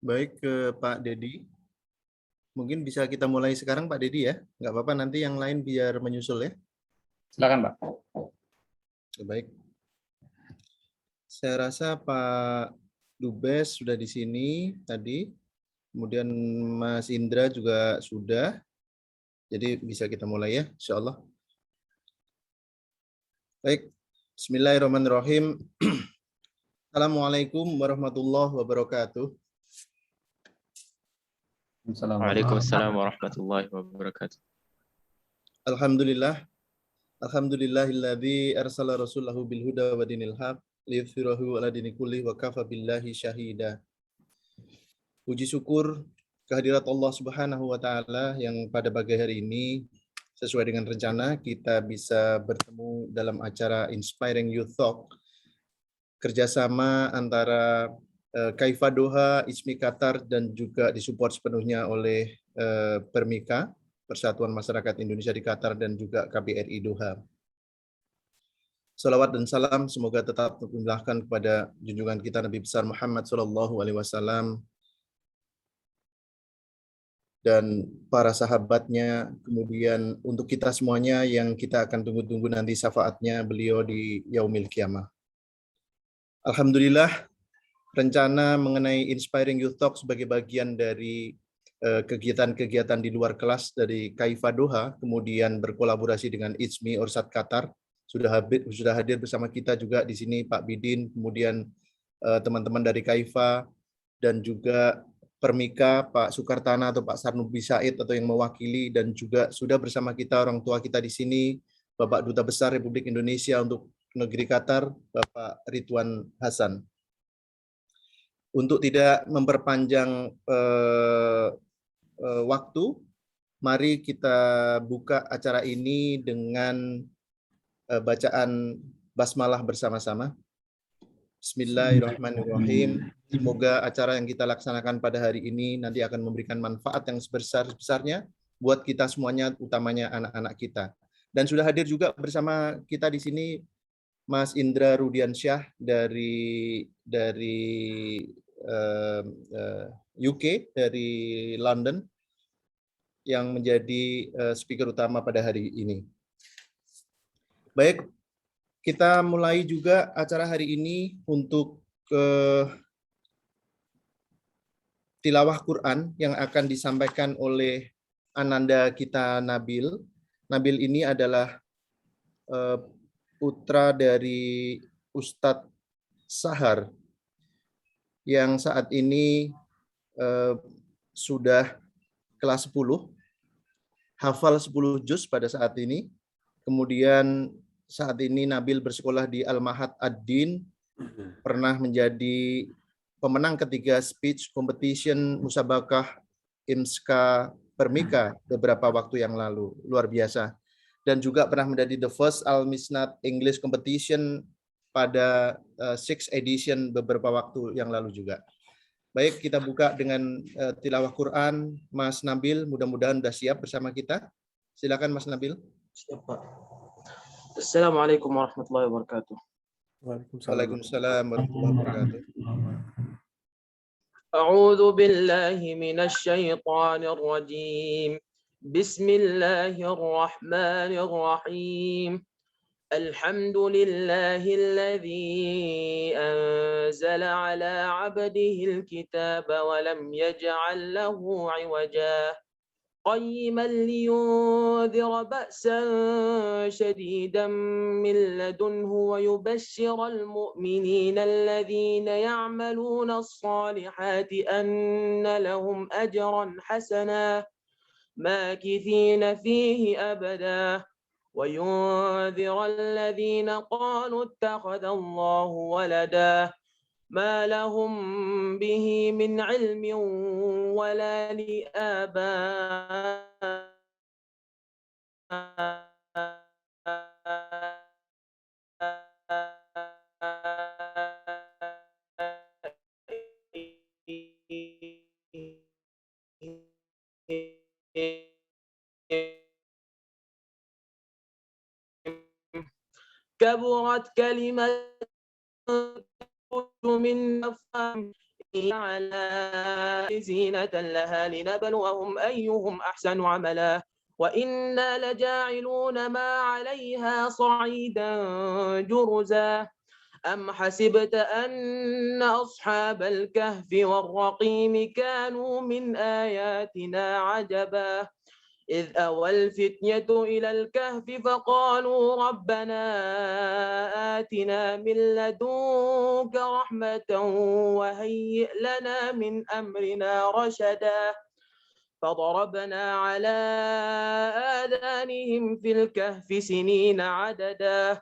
Baik, ke Pak Dedi. Mungkin bisa kita mulai sekarang Pak Dedi ya. Nggak apa-apa, nanti yang lain biar menyusul ya. Silakan, Pak. Baik. Saya rasa Pak Dubes sudah di sini tadi. Kemudian Mas Indra juga sudah. Jadi bisa kita mulai ya, insya Allah. Baik, Bismillahirrahmanirrahim. Assalamualaikum warahmatullahi wabarakatuh. Waalaikumsalam warahmatullahi wabarakatuh. Alhamdulillah. Alhamdulillahilladzi arsala rasulahu bil huda wa dinil haq liyudhhirahu ala dini kulli wa kafa billahi syahida. Puji syukur kehadirat Allah Subhanahu wa taala yang pada pagi hari ini sesuai dengan rencana kita bisa bertemu dalam acara Inspiring Youth Talk kerjasama antara Kaifa Doha, ISMI Qatar dan juga disupport sepenuhnya oleh Permika, Persatuan Masyarakat Indonesia di Qatar dan juga KBRI Doha. Salawat dan salam semoga tetap tercurahkan kepada junjungan kita Nabi besar Muhammad SAW dan para sahabatnya, kemudian untuk kita semuanya yang kita akan tunggu-tunggu nanti syafaatnya beliau di Yaumil Qiyamah. Alhamdulillah, rencana mengenai Inspiring Youth Talk sebagai bagian dari kegiatan-kegiatan di luar kelas dari Kaifa Doha, kemudian berkolaborasi dengan ISMI Orsat Qatar, sudah hadir bersama kita juga di sini Pak Bidin, kemudian teman-teman dari Kaifa, dan juga Permika, Pak Sukartana atau Pak Sarnubi Said atau yang mewakili, dan juga sudah bersama kita orang tua kita di sini, Bapak Duta Besar Republik Indonesia untuk Negeri Qatar, Bapak Ridwan Hasan. Untuk tidak memperpanjang waktu, mari kita buka acara ini dengan bacaan basmalah bersama-sama. Bismillahirrahmanirrahim. Semoga acara yang kita laksanakan pada hari ini nanti akan memberikan manfaat yang sebesar-besarnya buat kita semuanya, utamanya anak-anak kita. Dan sudah hadir juga bersama kita di sini Mas Indra Rudiansyah dari UK, dari London, yang menjadi speaker utama pada hari ini. Baik, kita mulai juga acara hari ini untuk tilawah Quran yang akan disampaikan oleh Ananda kita Nabil. Nabil ini adalah putra dari Ustadz Sahar yang saat ini sudah kelas 10, hafal 10 juz pada saat ini. Kemudian saat ini Nabil bersekolah di Al-Mahad Ad-Din, pernah menjadi pemenang ketiga speech competition Musabakah IMSKA Permika beberapa waktu yang lalu, luar biasa. Dan juga pernah menjadi the first Al-Misnad English competition pada 6th edition beberapa waktu yang lalu juga. Baik, kita buka dengan tilawah Quran. Mas Nabil, mudah-mudahan sudah siap bersama kita. Silakan Mas Nabil. Siap, Pak. Assalamualaikum warahmatullahi wabarakatuh. Waalaikumsalam warahmatullahi wabarakatuh. A'udzu billahi minasy syaithanir rajim. Bismillahirrahmanirrahim. Alhamdulillahilladzi anzala ala 'abdihi al-kitaba wa lam yaj'al lahu 'iwaja. قيما لينذر بأسا شديدا من لدنه ويبشر المؤمنين الذين يعملون الصالحات أن لهم أجرا حسنا ماكثين فيه أبدا وينذر الذين قالوا اتخذ الله ولدا ما لهم به من علم ولا كبرت كلمة من أفهم على زينة لها لنبلوهم أيهم أحسن عملا وإنا لجاعلون ما عليها صعيدا جرزا أم حسبت أن أصحاب الكهف والرقيم كانوا من آياتنا عجبا إذ أوى الفتية إلى الكهف فقالوا ربنا آتنا من لدنك رحمة وهيئ لنا من أمرنا رشدا فضربنا على آذانهم في الكهف سنين عددا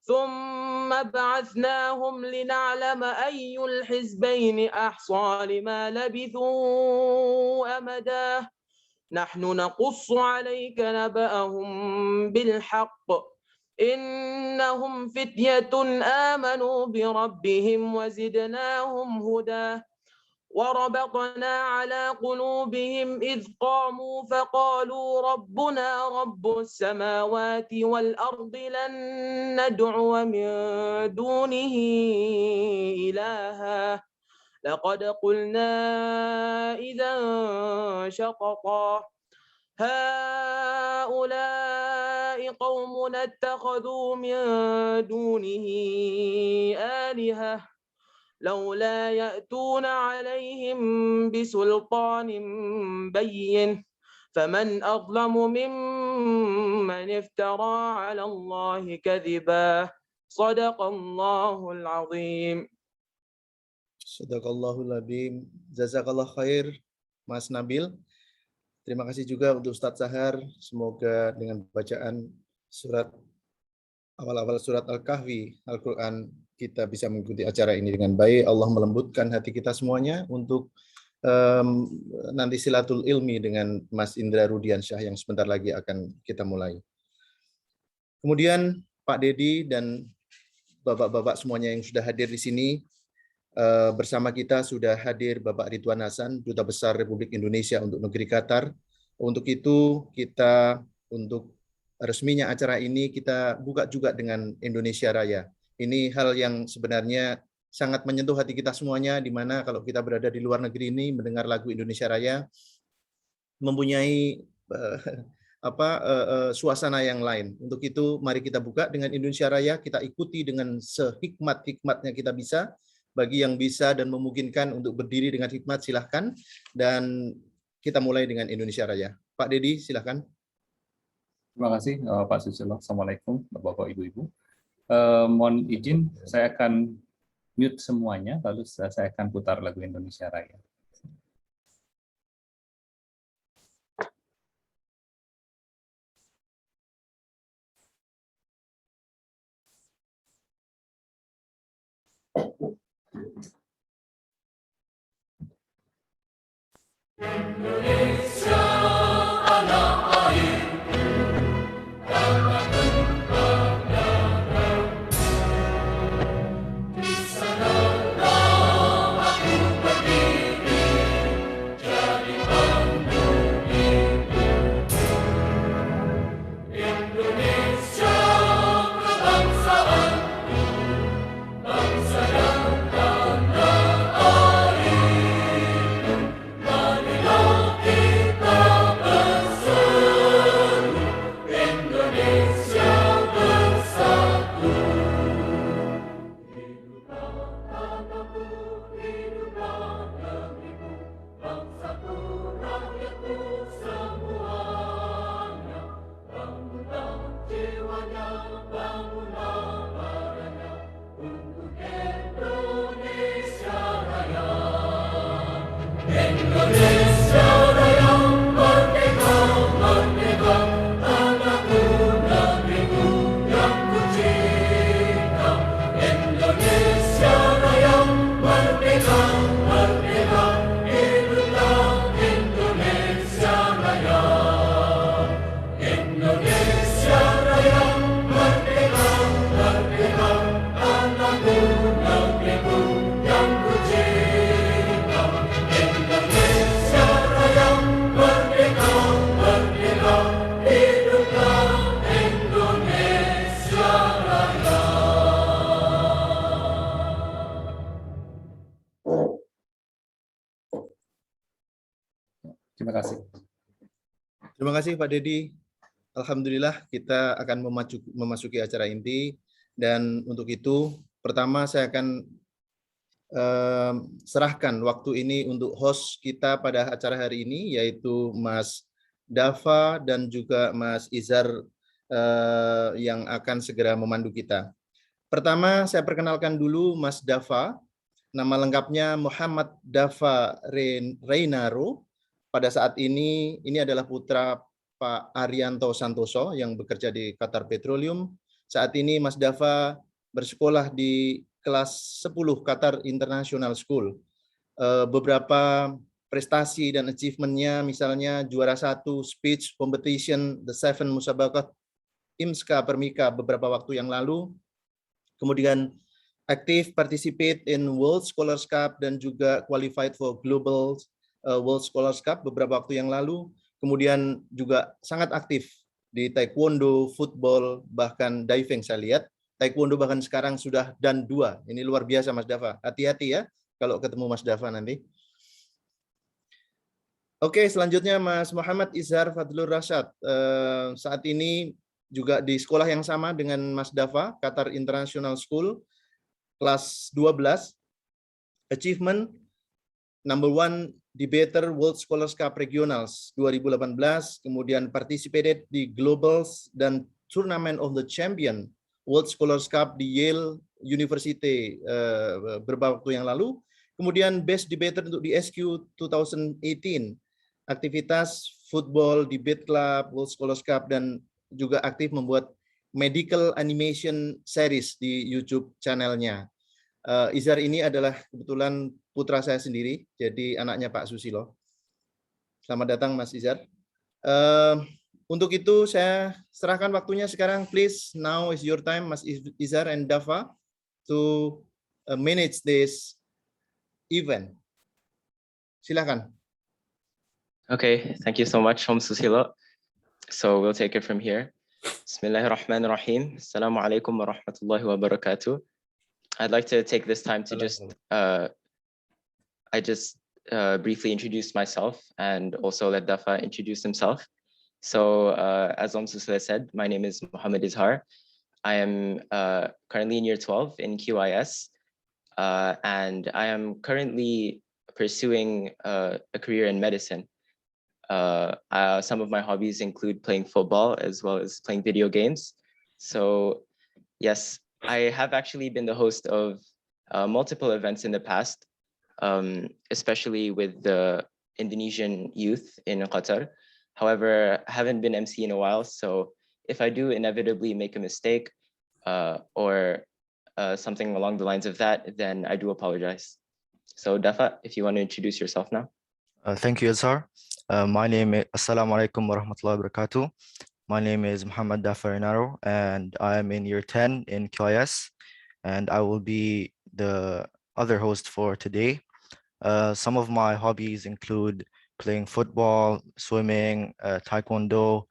ثم بعثناهم لنعلم أي الحزبين أحصى لما لبثوا أمدا نحن نقص عليك نبأهم بالحق إنهم فتية آمنوا بربهم وزدناهم هدى وربطنا على قلوبهم إذ قاموا فقالوا ربنا رب السماوات والأرض لن ندعو من دونه إلها لقد قلنا إذا شططا هؤلاء قومنا اتخذوا من دونه آلهة لولا يأتون عليهم بسلطان بين فمن أظلم ممن افترى على الله كذبا صدق الله العظيم. Sadaqallahul Azim. Jazakallah khair, Mas Nabil. Terima kasih juga untuk Ustadz Sahar. Semoga dengan bacaan awal-awal surat Al-Kahfi, Al-Quran, kita bisa mengikuti acara ini dengan baik. Allah melembutkan hati kita semuanya untuk nanti silatul ilmi dengan Mas Indra Rudiansyah yang sebentar lagi akan kita mulai. Kemudian Pak Dedi dan bapak-bapak semuanya yang sudah hadir di sini, bersama kita sudah hadir Bapak Ridwan Hasan, Duta Besar Republik Indonesia untuk Negeri Qatar. Untuk itu kita untuk resminya acara ini kita buka juga dengan Indonesia Raya. Ini hal yang sebenarnya sangat menyentuh hati kita semuanya, di mana kalau kita berada di luar negeri ini mendengar lagu Indonesia Raya mempunyai suasana yang lain. Untuk itu mari kita buka dengan Indonesia Raya, kita ikuti dengan sehikmat-hikmatnya kita bisa. Bagi yang bisa dan memungkinkan untuk berdiri dengan hikmat, silahkan. Dan kita mulai dengan Indonesia Raya. Pak Dedi, silahkan. Terima kasih Pak Susilo. Assalamualaikum Bapak Ibu-Ibu. Mohon izin, saya akan mute semuanya, lalu saya akan putar lagu Indonesia Raya. Indonesia anak air, tanah tumpah darah. Di sanalah aku berdiri, jadi mandu ibu. Indonesia kebangsaanku, bangsa yang tanah air. Marilah kita Terima kasih. Terima kasih Pak Dedi. Alhamdulillah kita akan memasuki acara inti, dan untuk itu pertama saya akan serahkan waktu ini untuk host kita pada acara hari ini, yaitu Mas Dava dan juga Mas Izhar yang akan segera memandu kita. Pertama saya perkenalkan dulu Mas Dava. Nama lengkapnya Muhammad Dava Reynaro. Pada saat ini adalah putra Pak Arianto Santoso yang bekerja di Qatar Petroleum. Saat ini Mas Dava bersekolah di kelas 10 Qatar International School. Beberapa prestasi dan achievement-nya misalnya juara 1 speech competition The Seven Musabakat IMSKA Permika beberapa waktu yang lalu. Kemudian aktif participate in World Scholars Cup dan juga qualified for Global World Scholars Cup beberapa waktu yang lalu. Kemudian juga sangat aktif di taekwondo, football, bahkan diving saya lihat. Taekwondo bahkan sekarang sudah dan 2. Ini luar biasa Mas Dava. Hati-hati ya kalau ketemu Mas Dava nanti. Oke, selanjutnya Mas Muhammad Izhar Fadlur Rasyad. Saat ini juga di sekolah yang sama dengan Mas Dava, Qatar International School, kelas 12. Achievement number 1 Debater World Scholars Cup Regionals 2018, kemudian participated di Globals dan Tournament of the Champion World Scholars Cup di Yale University beberapa waktu yang lalu. Kemudian Best Debater untuk di SQ 2018, aktivitas football, debate club, World Scholars Cup, dan juga aktif membuat medical animation series di YouTube channelnya. Izhar ini adalah kebetulan putra saya sendiri, jadi anaknya Pak Susilo. Selamat datang Mas Izhar. Untuk itu saya serahkan waktunya sekarang, please. Now is your time, Mas Izhar and Dava, to manage this event. Silakan. Okay, thank you so much, Om Susilo. So we'll take it from here. Bismillahirrahmanirrahim. Assalamualaikum warahmatullahi wabarakatuh. I'd like to take this time to just briefly introduce myself and also let Dava introduce himself. So as Om Susilo said, my name is Muhammad Izhar. I am currently in year 12 in QIS, and I am currently pursuing a career in medicine. Some of my hobbies include playing football as well as playing video games. So yes, I have actually been the host of multiple events in the past, especially with the Indonesian youth in Qatar. However, I haven't been MC in a while, so if I do inevitably make a mistake or something along the lines of that, then I do apologize. So Dava, if you want to introduce yourself now. Thank you, Izhar. My name is Assalamualaikum warahmatullahi wabarakatuh. My name is Muhammad Dava Reynaro, and I am in year 10 in QIS, and I will be the other host for today. Some of my hobbies include playing football, swimming, taekwondo,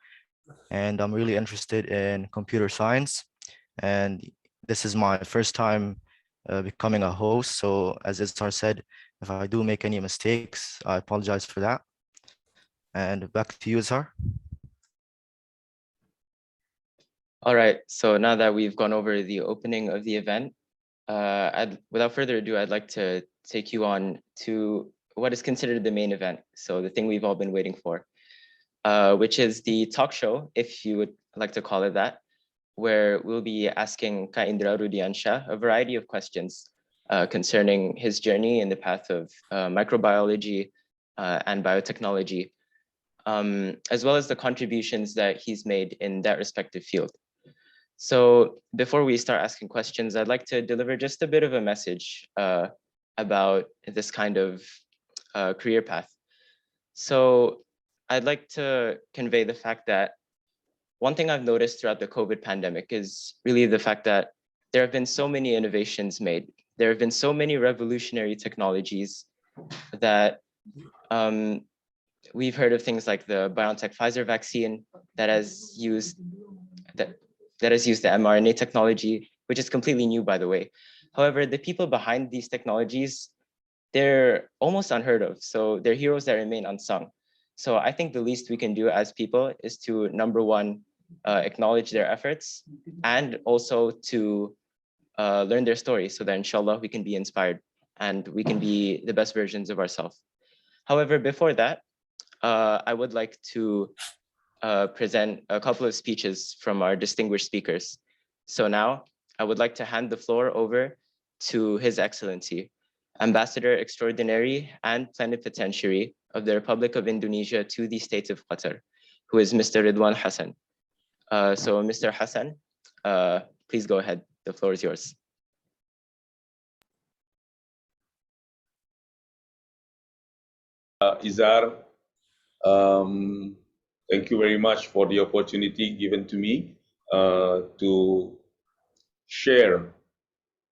and I'm really interested in computer science. And this is my first time becoming a host. So as Izhar said, if I do make any mistakes, I apologize for that. And back to you, Izhar. All right, so now that we've gone over the opening of the event, without further ado, I'd like to take you on to what is considered the main event. So the thing we've all been waiting for, which is the talk show, if you would like to call it that, where we'll be asking Ka Indra Rudiansyah a variety of questions concerning his journey in the path of microbiology and biotechnology, as well as the contributions that he's made in that respective field. So before we start asking questions, I'd like to deliver just a bit of a message about this kind of career path. So I'd like to convey the fact that one thing I've noticed throughout the COVID pandemic is really the fact that there have been so many innovations made. There have been so many revolutionary technologies that we've heard of things like the BioNTech Pfizer vaccine that has used the mRNA technology, which is completely new, by the way. However, the people behind these technologies, they're almost unheard of. So they're heroes that remain unsung. So I think the least we can do as people is to, number one, acknowledge their efforts, and also to learn their story, so that inshallah we can be inspired and we can be the best versions of ourselves. However, before that, I would like to present a couple of speeches from our distinguished speakers. So now I would like to hand the floor over to His Excellency, Ambassador Extraordinary and Plenipotentiary of the Republic of Indonesia to the State of Qatar, who is Mr. Ridwan Hassan. So Mr. Hassan, please go ahead. The floor is yours. Izar, thank you very much for the opportunity given to me to share,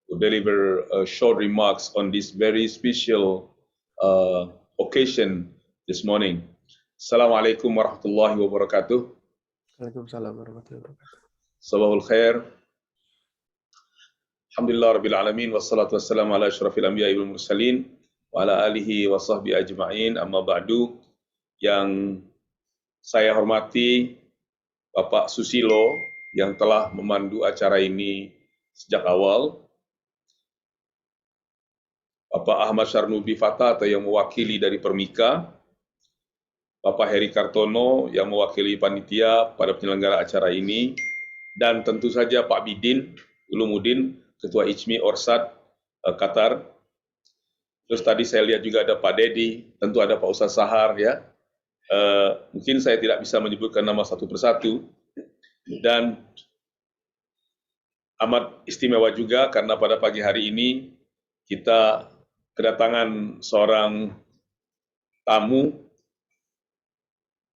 to deliver short remarks on this very special occasion this morning. Assalamualaikum warahmatullahi wabarakatuh. Waalaikumsalam warahmatullahi wabarakatuh. Sabahul khair. Alhamdulillah rabbil alamin wassalatu wassalamu ala asyrafil anbiya'i wal mursalin wa ala alihi wa sahbihi ajma'in, amma ba'du. Yang saya hormati Bapak Susilo yang telah memandu acara ini sejak awal, Bapak Ahmad Syarnubi Fatah atau yang mewakili dari Permika, Bapak Heri Kartono yang mewakili panitia pada penyelenggara acara ini, dan tentu saja Pak Bidin Ulumuddin, Ketua ICMI Orsat Qatar. Terus tadi saya lihat juga ada Pak Dedi, tentu ada Pak Ustaz Sahar ya. Mungkin saya tidak bisa menyebutkan nama satu persatu, dan amat istimewa juga karena pada pagi hari ini kita kedatangan seorang tamu.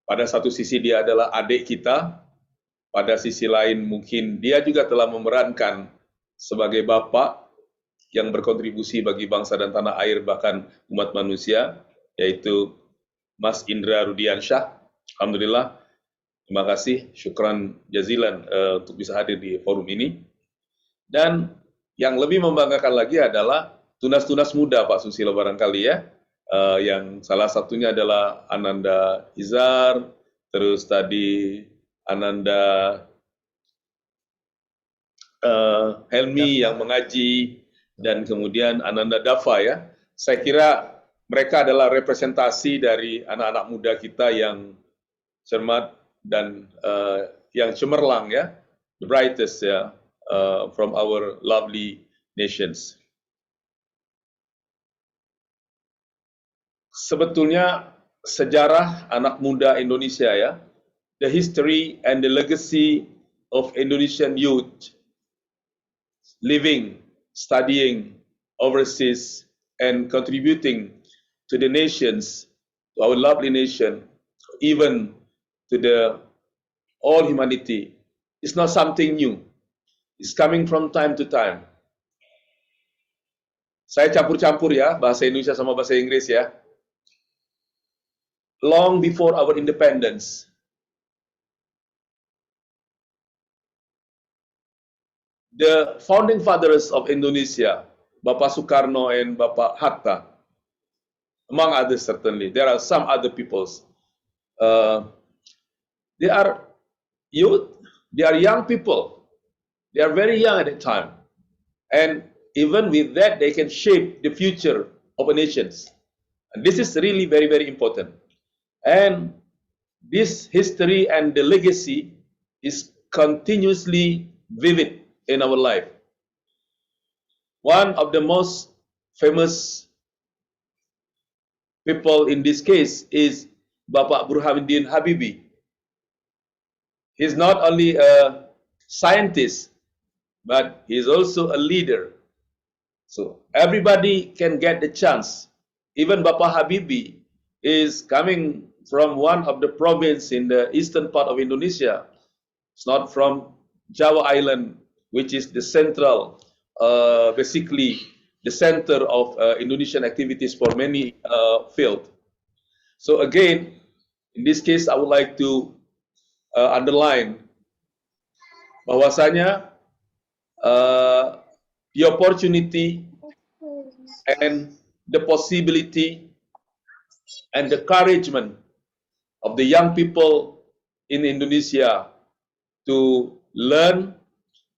Pada satu sisi dia adalah adik kita, pada sisi lain mungkin dia juga telah memerankan sebagai bapak yang berkontribusi bagi bangsa dan tanah air bahkan umat manusia, yaitu Mas Indra Rudiansyah. Alhamdulillah, terima kasih, syukran jazilan untuk bisa hadir di forum ini. Dan yang lebih membanggakan lagi adalah tunas-tunas muda Pak Susilo barangkali ya, yang salah satunya adalah Ananda Izar, terus tadi Ananda Helmi yang mengaji, dan kemudian Ananda Dafa ya. Saya kira mereka adalah representasi dari anak-anak muda kita yang cermat dan yang cemerlang ya, the brightest ya, from our lovely nations. Sebetulnya sejarah anak muda Indonesia ya, the history and the legacy of Indonesian youth living, studying overseas and contributing to the nations, to our lovely nation, even to the all humanity, is not something new. It's coming from time to time. Saya campur-campur ya, bahasa Indonesia sama bahasa Inggris ya. Long before our independence, the founding fathers of Indonesia, Bapak Soekarno and Bapak Hatta, among others certainly, there are some other peoples. They are youth, they are young people. They are very young at that time. And even with that, they can shape the future of a nation. And this is really very, very important. And this history and the legacy is continuously vivid in our life. One of the most famous people in this case is Bapak Burhanuddin Habibie. He's not only a scientist, but he's also a leader. So everybody can get the chance. Even Bapak Habibie is coming from one of the province in the eastern part of Indonesia. It's not from Java Island, which is the central, basically the center of Indonesian activities for many fields. So again, in this case, I would like to underline bahwasanya the opportunity and the possibility and the encouragement of the young people in Indonesia to learn,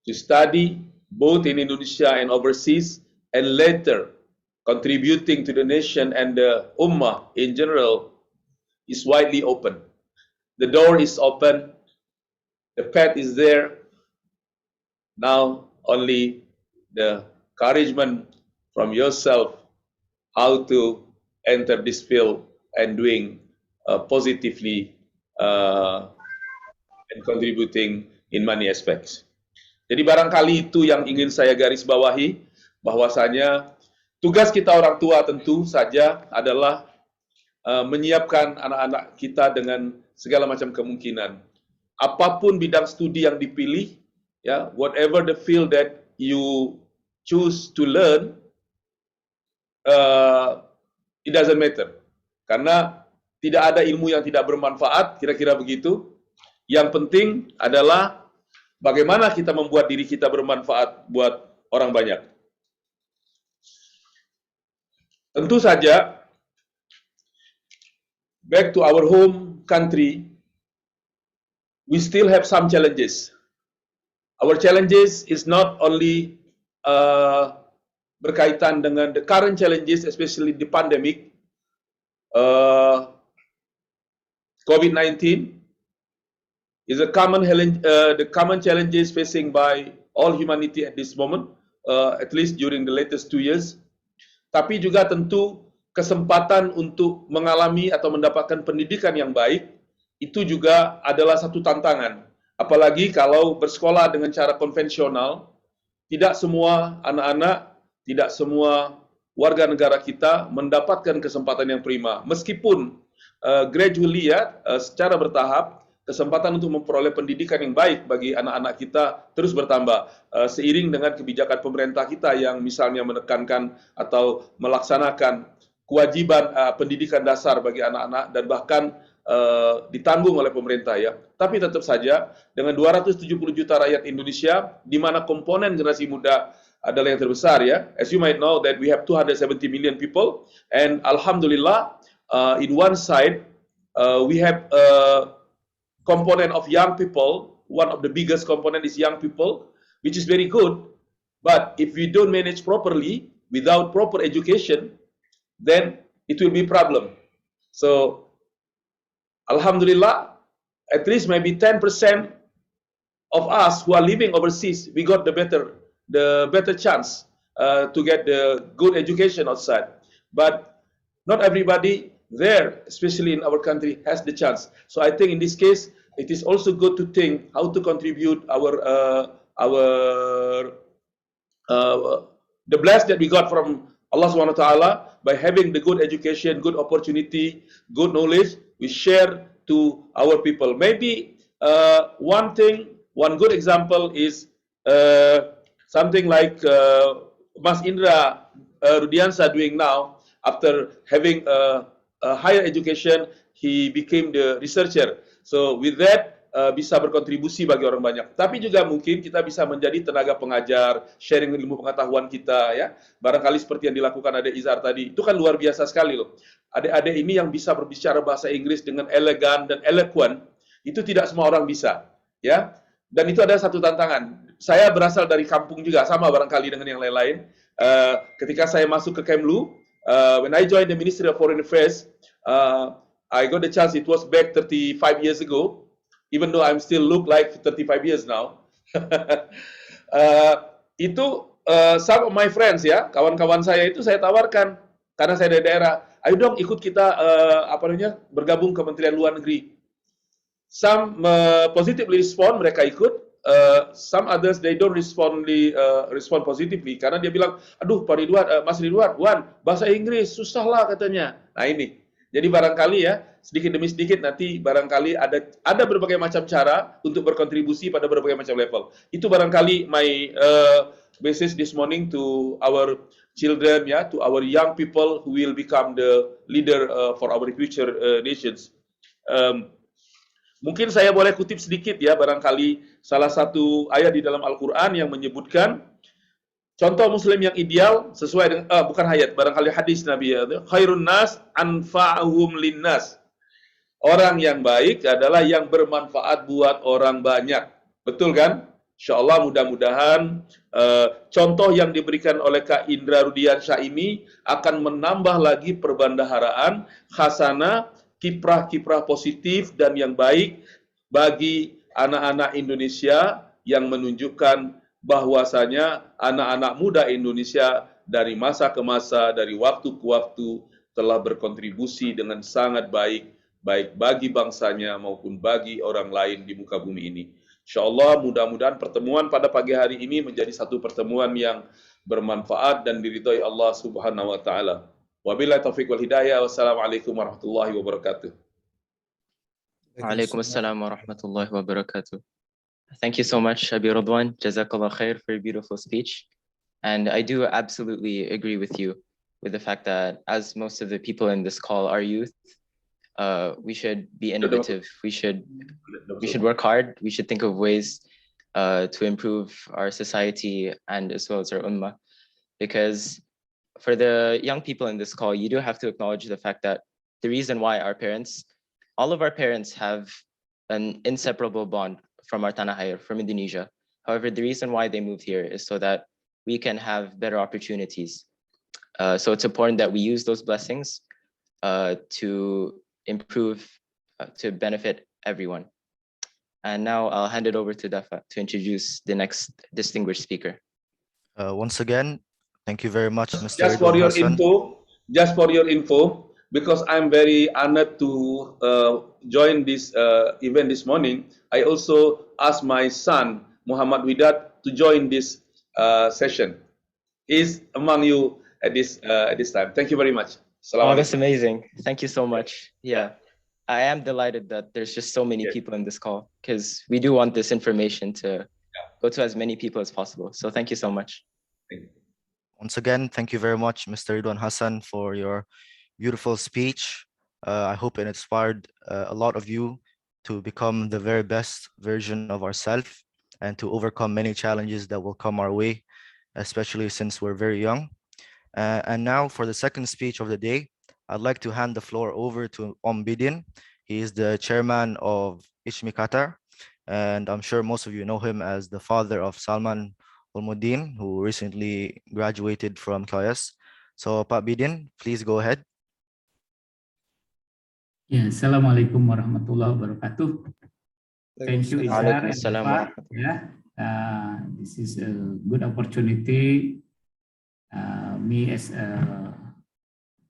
to study, both in Indonesia and overseas, and later contributing to the nation and the Ummah in general is widely open. The door is open, the path is there. Now only the encouragement from yourself how to enter this field and doing positively and contributing in many aspects. Jadi barangkali itu yang ingin saya garis bawahi, bahwasanya tugas kita orang tua tentu saja adalah menyiapkan anak-anak kita dengan segala macam kemungkinan. Apapun bidang studi yang dipilih, ya, whatever the field that you choose to learn, it doesn't matter. Karena tidak ada ilmu yang tidak bermanfaat, kira-kira begitu. Yang penting adalah bagaimana kita membuat diri kita bermanfaat buat orang banyak. Tentu saja, back to our home country, we still have some challenges. Our challenges is not only berkaitan dengan the current challenges, especially the pandemic, COVID-19 is a the common challenges facing by all humanity at this moment, at least during the latest 2 years. Tapi juga tentu kesempatan untuk mengalami atau mendapatkan pendidikan yang baik itu juga adalah satu tantangan. Apalagi kalau bersekolah dengan cara konvensional, tidak semua anak-anak, tidak semua warga negara kita mendapatkan kesempatan yang prima. Meskipun gradually ya, secara bertahap, kesempatan untuk memperoleh pendidikan yang baik bagi anak-anak kita terus bertambah seiring dengan kebijakan pemerintah kita yang misalnya menekankan atau melaksanakan kewajiban pendidikan dasar bagi anak-anak dan bahkan ditanggung oleh pemerintah ya. Tapi tetap saja dengan 270 juta rakyat Indonesia di mana komponen generasi muda adalah yang terbesar ya. As you might know that we have 270 million people and alhamdulillah in one side we have component of young people. One of the biggest component is young people, which is very good. But if we don't manage properly without proper education, then it will be problem. So alhamdulillah, at least maybe 10% of us who are living overseas, we got the better chance to get the good education outside. But not everybody there, especially in our country, has the chance. So I think in this case, it is also good to think how to contribute the blessing that we got from Allah Subhanahu wa Taala by having the good education, good opportunity, good knowledge, we share to our people. Maybe one good example is something like Mas Indra Rudiansa doing now. After having a higher education, he became the researcher. So with that, bisa berkontribusi bagi orang banyak. Tapi juga mungkin kita bisa menjadi tenaga pengajar, sharing ilmu pengetahuan kita ya. Barangkali seperti yang dilakukan Adek Izhar tadi. Itu kan luar biasa sekali loh. Adik-adik ini yang bisa berbicara bahasa Inggris dengan elegan dan eloquent, itu tidak semua orang bisa ya. Dan itu ada satu tantangan. Saya berasal dari kampung juga, sama barangkali dengan yang lain-lain. Ketika saya masuk ke Kemlu, when I joined the Ministry of Foreign Affairs, I got the chance, it was back 35 years ago, even though I'm still look like 35 years now. Some of my friends ya, kawan-kawan saya itu saya tawarkan, karena saya dari daerah, ayo dong ikut kita bergabung ke Kementerian Luar Negeri. Some positively respond, mereka ikut. Some others they don't respond positively karena dia bilang, aduh Pak Ridwan, Mas Ridwan, bahasa Inggris susah lah katanya. Nah ini. Jadi barangkali ya, sedikit demi sedikit nanti barangkali ada berbagai macam cara untuk berkontribusi pada berbagai macam level. Itu barangkali my message this morning to our children ya, to our young people who will become the leader for our future nations. Mungkin saya boleh kutip sedikit ya, barangkali salah satu ayat di dalam Al-Quran yang menyebutkan contoh muslim yang ideal sesuai dengan bukan ayat, barangkali hadis Nabi ya, khairun nas anfa'uhum linnas. Orang yang baik adalah yang bermanfaat buat orang banyak. Betul kan? Insya Allah mudah-mudahan contoh yang diberikan oleh Kak Indra Rudiansyah ini akan menambah lagi perbendaharaan, khasanah, kiprah-kiprah positif dan yang baik bagi anak-anak Indonesia yang menunjukkan bahwasanya anak-anak muda Indonesia dari masa ke masa, dari waktu ke waktu telah berkontribusi dengan sangat baik, baik bagi bangsanya maupun bagi orang lain di muka bumi ini. InsyaAllah mudah-mudahan pertemuan pada pagi hari ini menjadi satu pertemuan yang bermanfaat dan diridhoi Allah Subhanahu wa taala. Wabillahi taufiq wal hidayah. Wassalamualaikum warahmatullahi wabarakatuh. Waalaikumsalam warahmatullahi wabarakatuh. Thank you so much, Abi Radwan. Jazakallah khair for your beautiful speech. And I do absolutely agree with you with the fact that as most of the people in this call are youth, we should be innovative. We should work hard. We should think of ways to improve our society and as well as our ummah. Because for the young people in this call, you do have to acknowledge the fact that the reason why all of our parents have an inseparable bond from our Tanah Air, from Indonesia. However, the reason why they moved here is so that we can have better opportunities. So it's important that we use those blessings to improve, to benefit everyone. And now I'll hand it over to Dafa to introduce the next distinguished speaker. Once again, thank you very much, Mr. Just for Ridwan your info, because I'm very honored to join this event this morning, I also asked my son, Muhammad Widat, to join this session. He's among you at this time. Thank you very much. Oh, that's amazing. Thank you so much. Yeah, I am delighted that there's just so many people in this call because we do want this information to go to as many people as possible. So thank you so much. Thank you. Once again, thank you very much, Mr. Ridwan Hassan, for your beautiful speech. I hope it inspired a lot of you to become the very best version of ourselves and to overcome many challenges that will come our way, especially since we're very young. And now for the second speech of the day, I'd like to hand the floor over to Bidin. He is the chairman of Ishmi Qatar, and I'm sure most of you know him as the father of Salman Ulmuddin, who recently graduated from QIS. So Pak Bidin, please go ahead. Ya, Assalamualaikum warahmatullahi wabarakatuh. Thank you, Izhar and Pak. This is a good opportunity. Me as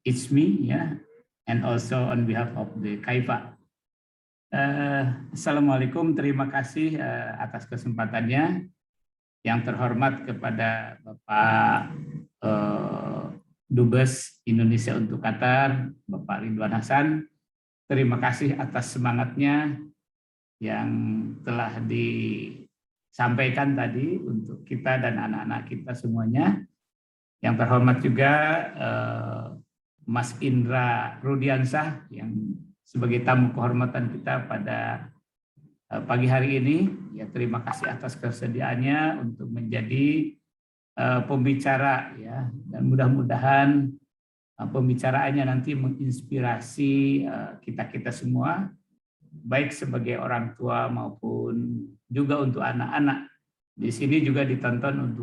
Ishmi, and also on behalf of the KAIFA. Assalamualaikum, terima kasih atas kesempatannya. Yang terhormat kepada Bapak Dubes Indonesia untuk Qatar, Bapak Ridwan Hassan. Terima kasih atas semangatnya yang telah disampaikan tadi untuk kita dan anak-anak kita semuanya. Yang terhormat juga Mas Indra Rudiansyah yang sebagai tamu kehormatan kita pada pagi hari ini. Ya, terima kasih atas kesediaannya untuk menjadi pembicara, ya, dan mudah-mudahan pembicaraannya nanti menginspirasi kita-kita semua, baik sebagai orang tua maupun juga untuk anak-anak. Di sini juga ditonton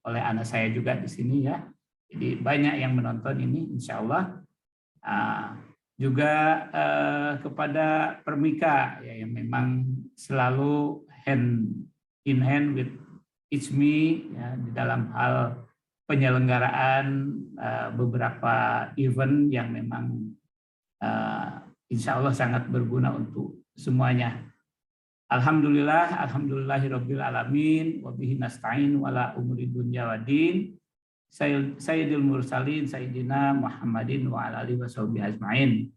oleh anak saya juga di sini, ya. Jadi banyak yang menonton ini, insya Allah. Juga kepada Permika, ya, yang memang selalu hand in hand with Ishmi, ya, di dalam hal penyelenggaraan beberapa event yang memang insya Allah sangat berguna untuk semuanya. Alhamdulillahirabbil alamin wa bihi nasta'in wala umuri dunya waddin. Sayyidil mursalin sayyidina Muhammadin wa ala alihi washabihi ajmain.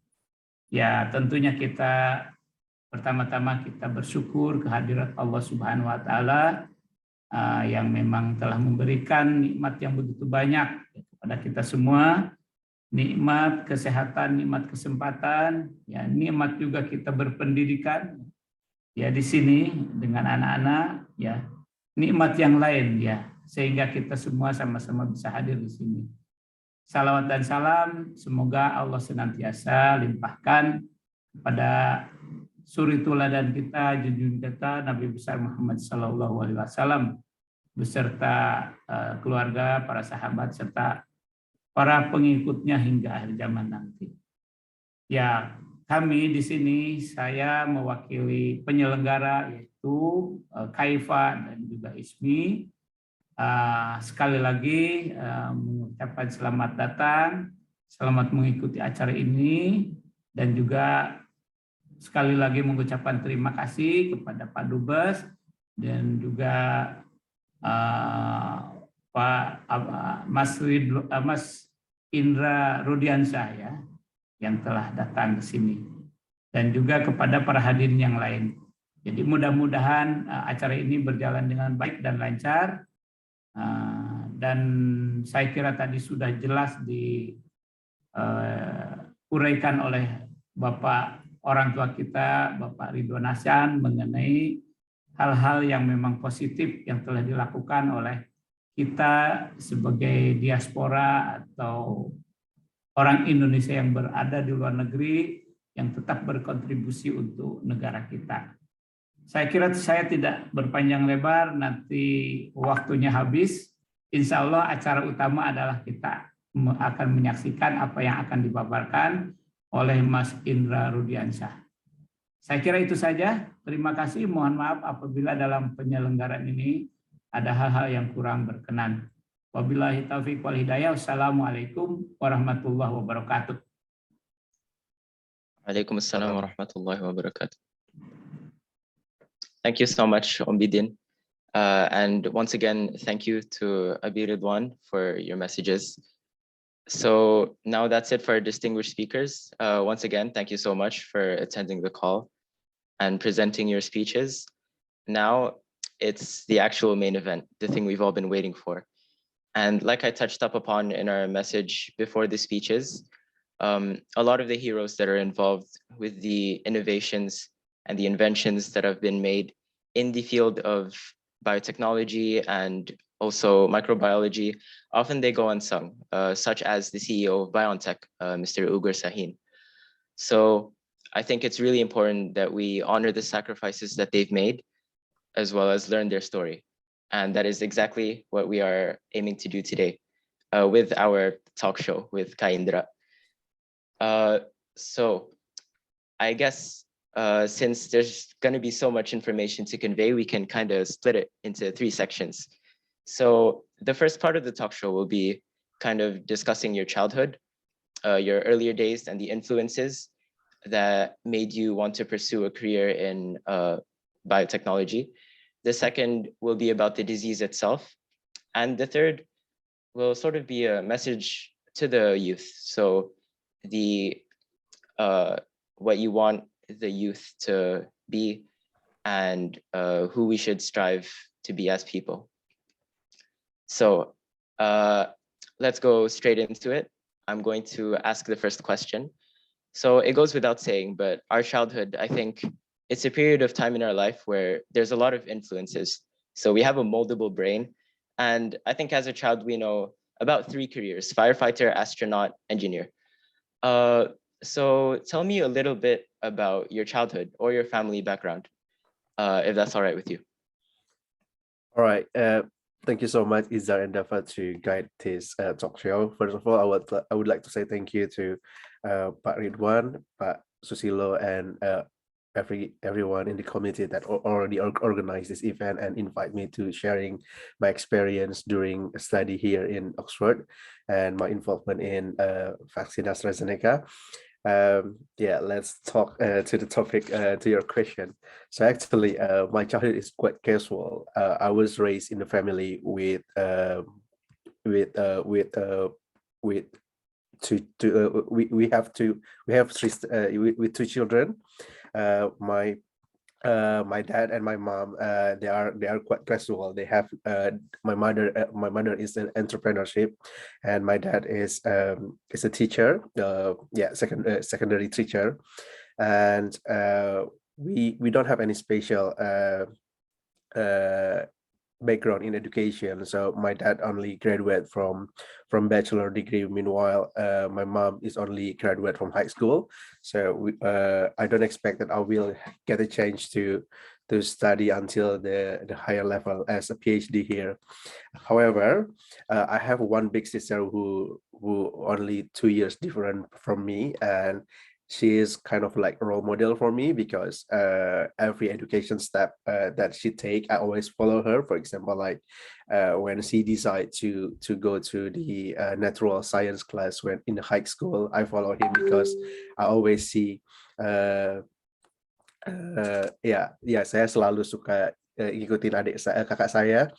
Ya, tentunya kita pertama-tama kita bersyukur kehadirat Allah Subhanahu wa taala yang memang telah memberikan nikmat yang begitu banyak kepada kita semua. Nikmat kesehatan, nikmat kesempatan, ya, nikmat juga kita berpendidikan. Ya, di sini dengan anak-anak, ya, nikmat yang lain, ya, sehingga kita semua sama-sama bisa hadir di sini. salawat dan salam semoga Allah senantiasa limpahkan kepada suri teladan kita, junjungan kita Nabi besar Muhammad SAW beserta keluarga, para sahabat serta para pengikutnya hingga akhir zaman nanti. Ya, kami di sini saya mewakili penyelenggara yaitu Kaifa dan juga ISMI. Sekali lagi mengucapkan selamat datang, selamat mengikuti acara ini, dan juga sekali lagi mengucapkan terima kasih kepada Pak Dubes dan juga Mas Indra Rudiansyah ya, yang telah datang ke sini, dan juga kepada para hadirin yang lain. Jadi mudah-mudahan acara ini berjalan dengan baik dan lancar. Dan saya kira tadi sudah jelas diuraikan oleh Bapak orang tua kita, Bapak Ridwan Hasan, mengenai hal-hal yang memang positif yang telah dilakukan oleh kita sebagai diaspora atau orang Indonesia yang berada di luar negeri yang tetap berkontribusi untuk negara kita. Saya kira saya tidak berpanjang lebar, nanti waktunya habis. Insya Allah acara utama adalah kita akan menyaksikan apa yang akan dipaparkan oleh Mas Indra Rudiansyah. Saya kira itu saja. Terima kasih. Mohon maaf apabila dalam penyelenggaraan ini ada hal-hal yang kurang berkenan. Wabillahi taufiq wal hidayah. Wassalamualaikum warahmatullahi wabarakatuh. Waalaikumsalam warahmatullahi wabarakatuh. Thank you so much, Ombidin. And once again, thank you to Abi Ridwan for your messages. So now that's it for our distinguished speakers. Once again, thank you so much for attending the call and presenting your speeches. Now it's the actual main event, the thing we've all been waiting for. And like I touched up upon in our message before the speeches, a lot of the heroes that are involved with the innovations and the inventions that have been made in the field of biotechnology and also microbiology, often they go unsung, such as the CEO of BioNTech, Mr. Ugur Sahin. So I think it's really important that we honor the sacrifices that they've made, as well as learn their story. And that is exactly what we are aiming to do today with our talk show with Ka Indra. So I guess since there's going to be so much information to convey, we can kind of split it into 3 sections. So the first part of the talk show will be kind of discussing your childhood, your earlier days, and the influences that made you want to pursue a career in biotechnology. The second will be about the disease itself. And the third will sort of be a message to the youth. So the what you want the youth to be and who we should strive to be as people. So let's go straight into it. I'm going to ask the first question. So it goes without saying, but our childhood, I think it's a period of time in our life where there's a lot of influences. So we have a moldable brain. And I think as a child, we know about 3 careers: firefighter, astronaut, engineer. So tell me a little bit about your childhood or your family background, if that's all right with you. All right. Thank you so much, Izzar and Dafa, to guide this talk show. First of all, I would like to say thank you to Pak Ridwan, Pak Susilo, and everyone in the community that already organized this event and invite me to sharing my experience during a study here in Oxford and my involvement in vaccine AstraZeneca. Yeah, let's talk to the topic, to your question. So actually, my childhood is quite casual. I was raised in a family with 3 children. My dad and my mom, they are quite casual. They have my mother is an entrepreneurship, and my dad is a teacher, secondary teacher, and we don't have any special background in education. So my dad only graduated from bachelor degree. Meanwhile, my mom is only graduate from high school. So I don't expect that I will get a chance to study until the higher level as a PhD here. However, I have one big sister who only 2 years different from me, and she is kind of like a role model for me because every education step that she take, I always follow her. For example, like when she decide to go to the natural science class when in high school, I follow him because I always see ya saya selalu suka ngikutin kakak saya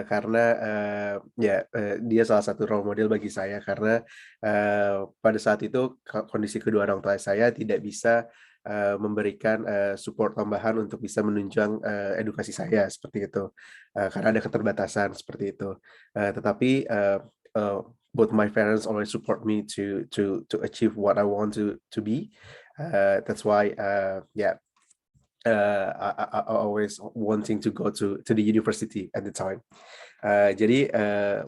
karena dia salah satu role model bagi saya karena pada saat itu kondisi kedua orang tua saya tidak bisa memberikan support tambahan untuk bisa menunjang edukasi saya seperti itu karena ada keterbatasan seperti itu. Tetapi both my parents always support me to achieve what I want to be. That's why I always wanting to go to the university at the time. Jadi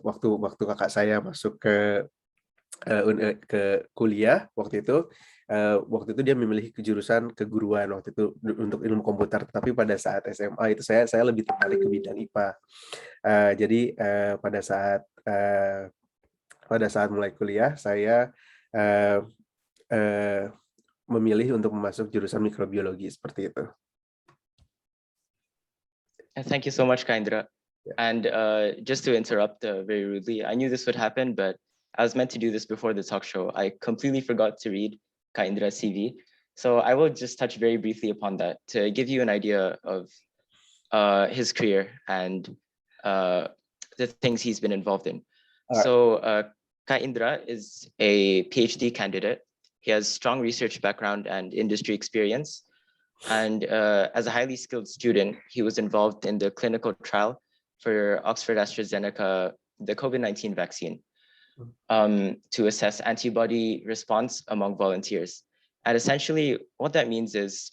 waktu kakak saya masuk ke kuliah waktu itu dia memilih jurusan keguruan waktu itu untuk ilmu komputer. Tapi pada saat SMA itu saya lebih tertarik ke bidang IPA. Jadi pada saat mulai kuliah saya memilih untuk masuk jurusan mikrobiologi seperti itu. Thank you so much, Kak Indra. Yeah. And just to interrupt very rudely, I knew this would happen, but I was meant to do this before the talk show. I completely forgot to read Kak Indra's CV. So I will just touch very briefly upon that to give you an idea of his career and the things he's been involved in. Right. So Kak Indra is a PhD candidate. He has strong research background and industry experience. And as a highly skilled student, he was involved in the clinical trial for Oxford AstraZeneca, the COVID-19 vaccine, to assess antibody response among volunteers. And essentially, what that means is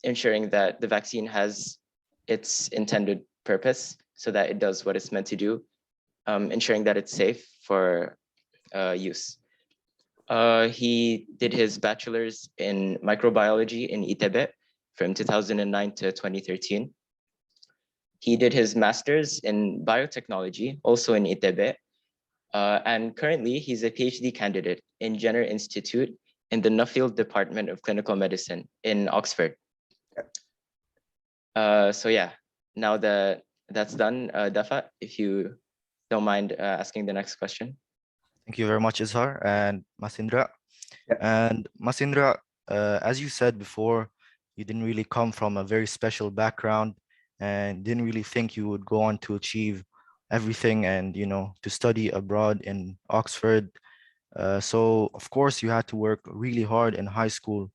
ensuring that the vaccine has its intended purpose so that it does what it's meant to do, ensuring that it's safe for use. He did his bachelor's in microbiology in ITB from 2009 to 2013. He did his master's in biotechnology, also in ITB. And currently, he's a PhD candidate in Jenner Institute in the Nuffield Department of Clinical Medicine in Oxford. So yeah, now that that's done, Dafa, if you don't mind asking the next question. Thank you very much, Izhar and Mas Indra. Yeah. And Mas Indra, as you said before, you didn't really come from a very special background and didn't really think you would go on to achieve everything and, you know, to study abroad in Oxford. So of course you had to work really hard in high school.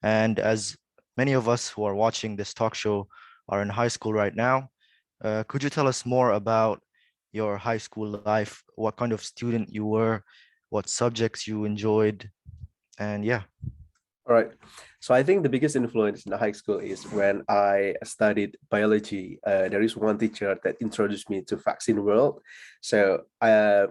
And as many of us who are watching this talk show are in high school right now, could you tell us more about your high school life, what kind of student you were, what subjects you enjoyed, and yeah. All right. So I think the biggest influence in the high school is when I studied biology. There is one teacher that introduced me to vaccine world. So I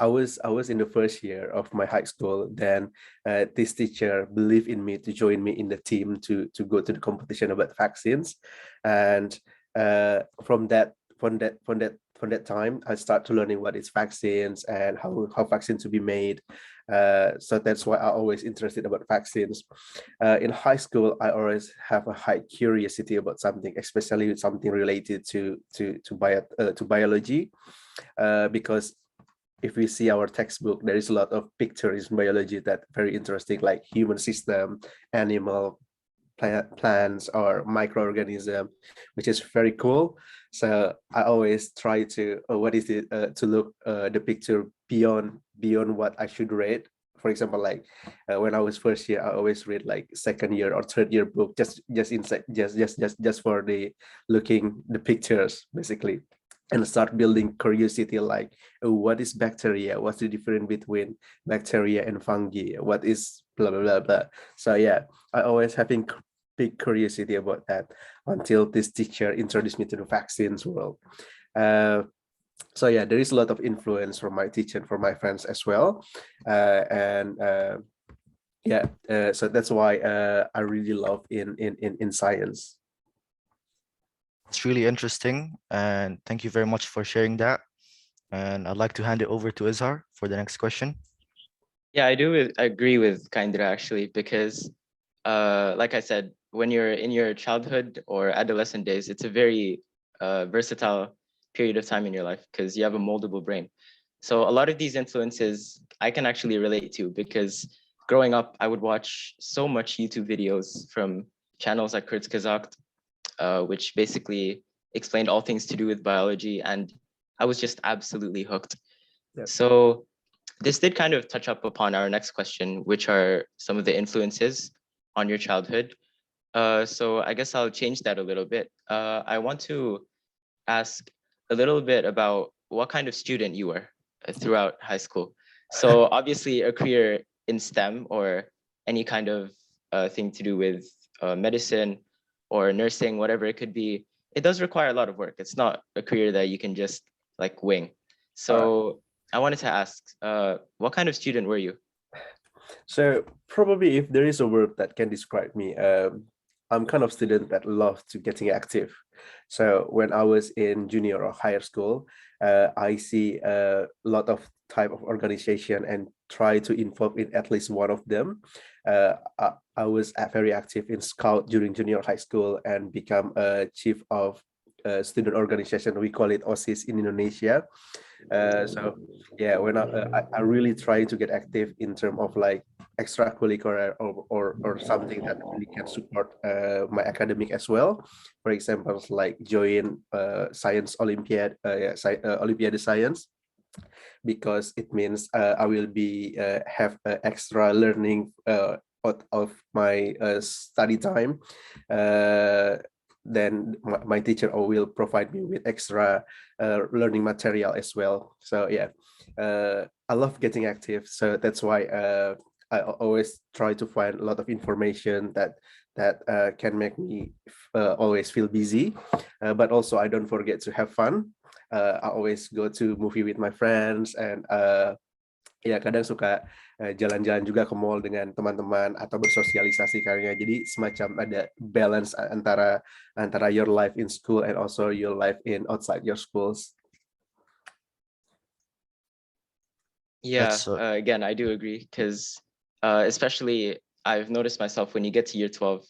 was in the first year of my high school. Then this teacher believed in me to join me in the team to go to the competition about vaccines. And from that time, I start to learning what is vaccines and how vaccines to be made. So that's why I always interested about vaccines. In high school, I always have a high curiosity about something, especially something related to biology, because if we see our textbook, there is a lot of pictures in biology that very interesting, like human system, animal, plants, or microorganism, which is very cool. So I always try to to look the picture beyond what I should read. For example, like when I was first year, I always read like second year or third year book just for the looking the pictures basically, and start building curiosity like, oh, what is bacteria? What's the difference between bacteria and fungi? What is blah blah blah blah. So yeah, I always having big curiosity about that until this teacher introduced me to the vaccines world. So yeah, there is a lot of influence from my teacher and from my friends as well, so that's why I really love in science. It's really interesting, and thank you very much for sharing that. And I'd like to hand it over to Izhar for the next question. Yeah, I agree with Kaindra actually, because like I said, when you're in your childhood or adolescent days, it's a very versatile period of time in your life because you have a moldable brain. So a lot of these influences I can actually relate to, because growing up, I would watch so much YouTube videos from channels like Kurzgesagt, which basically explained all things to do with biology, and I was just absolutely hooked. Yep. So this did kind of touch up upon our next question, which are some of the influences on your childhood. So I guess I'll change that a little bit. I want to ask a little bit about what kind of student you were throughout high school. So obviously a career in STEM or any kind of thing to do with medicine or nursing, whatever it could be, it does require a lot of work. It's not a career that you can just like wing. So I wanted to ask, what kind of student were you? So probably if there is a word that can describe me, I'm kind of student that love to getting active. So when I was in junior or higher school, I see a lot of type of organization and try to involve in at least one of them. I was very active in Scout during junior high school and become a chief of student organization. We call it OSIS in Indonesia. So yeah, when I really try to get active in terms of like extracurricular or something that really can support my academic as well. For example, like join science Olympiad, Olympiad science, because it means I will be have extra learning out of my study time. Then my teacher will provide me with extra learning material as well. So yeah, I love getting active. So that's why I always try to find a lot of information that can make me always feel busy. But also I don't forget to have fun. I always go to movie with my friends, and ya kadang suka jalan-jalan juga ke mall dengan teman-teman atau bersosialisasi kayaknya. Jadi semacam ada balance antara your life in school and also your life in outside your schools. Yeah, again, I do agree, because especially I've noticed myself when you get to year 12,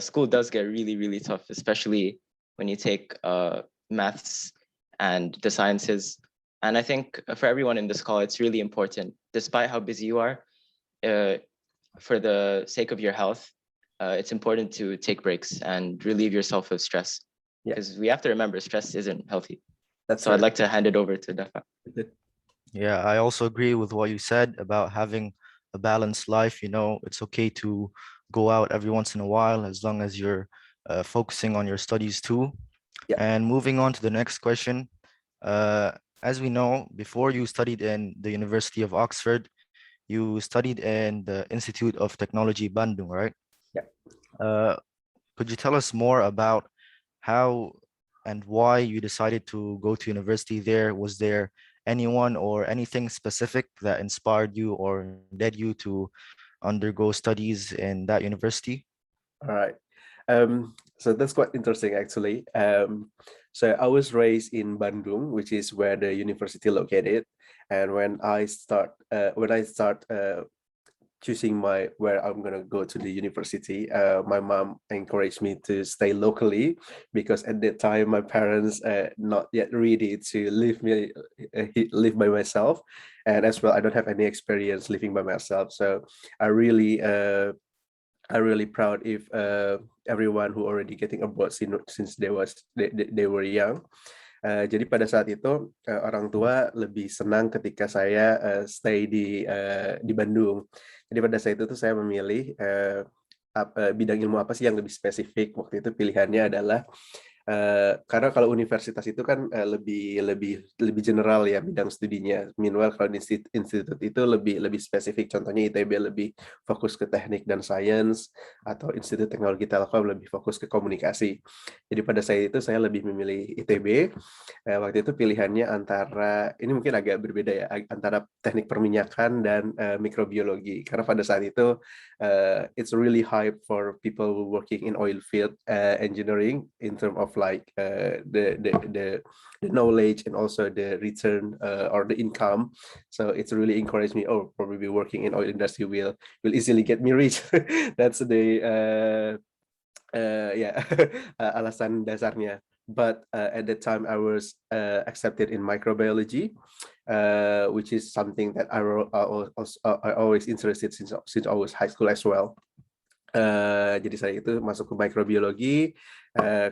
school does get really, really tough, especially when you take maths and the sciences. And I think for everyone in this call, it's really important, despite how busy you are, for the sake of your health, it's important to take breaks and relieve yourself of stress. Because we have to remember, stress isn't healthy. So I'd like to hand it over to Dafa. Yeah, I also agree with what you said about having a balanced life. You know, it's okay to go out every once in a while as long as you're focusing on your studies too. Yeah. And moving on to the next question. As we know, before you studied in the University of Oxford, you studied in the Institute of Technology Bandung, right? Yeah. Could you tell us more about how and why you decided to go to university there? Was there anyone or anything specific that inspired you or led you to undergo studies in that university? All right. So that's quite interesting, actually. So I was raised in Bandung, which is where the university located. And when I start choosing where I'm gonna go to the university, my mom encouraged me to stay locally, because at that time my parents not yet ready to live by myself, and as well I don't have any experience living by myself. So I really proud if everyone who already getting abroad since they were young. Jadi pada saat itu orang tua lebih senang ketika saya stay di Bandung. Jadi pada saat itu saya memilih bidang ilmu apa sih yang lebih spesifik. Waktu itu pilihannya adalah Karena kalau universitas itu kan lebih general ya bidang studinya. Meanwhile kalau di institut itu lebih spesifik. Contohnya ITB lebih fokus ke teknik dan sains, atau Institut Teknologi Telkom lebih fokus ke komunikasi. Jadi pada saat itu saya lebih memilih ITB. Waktu itu pilihannya antara, ini mungkin agak berbeda ya, antara teknik perminyakan dan mikrobiologi. Karena pada saat itu it's really hype for people working in oil field engineering in terms of like the knowledge and also the return or the income. So it's really encouraged me. Oh, probably working in oil industry will easily get me rich. That's the alasan dasarnya. But at that time I was accepted in microbiology, which is something that I always interested since I was high school as well. Jadi saya itu masuk ke mikrobiologi,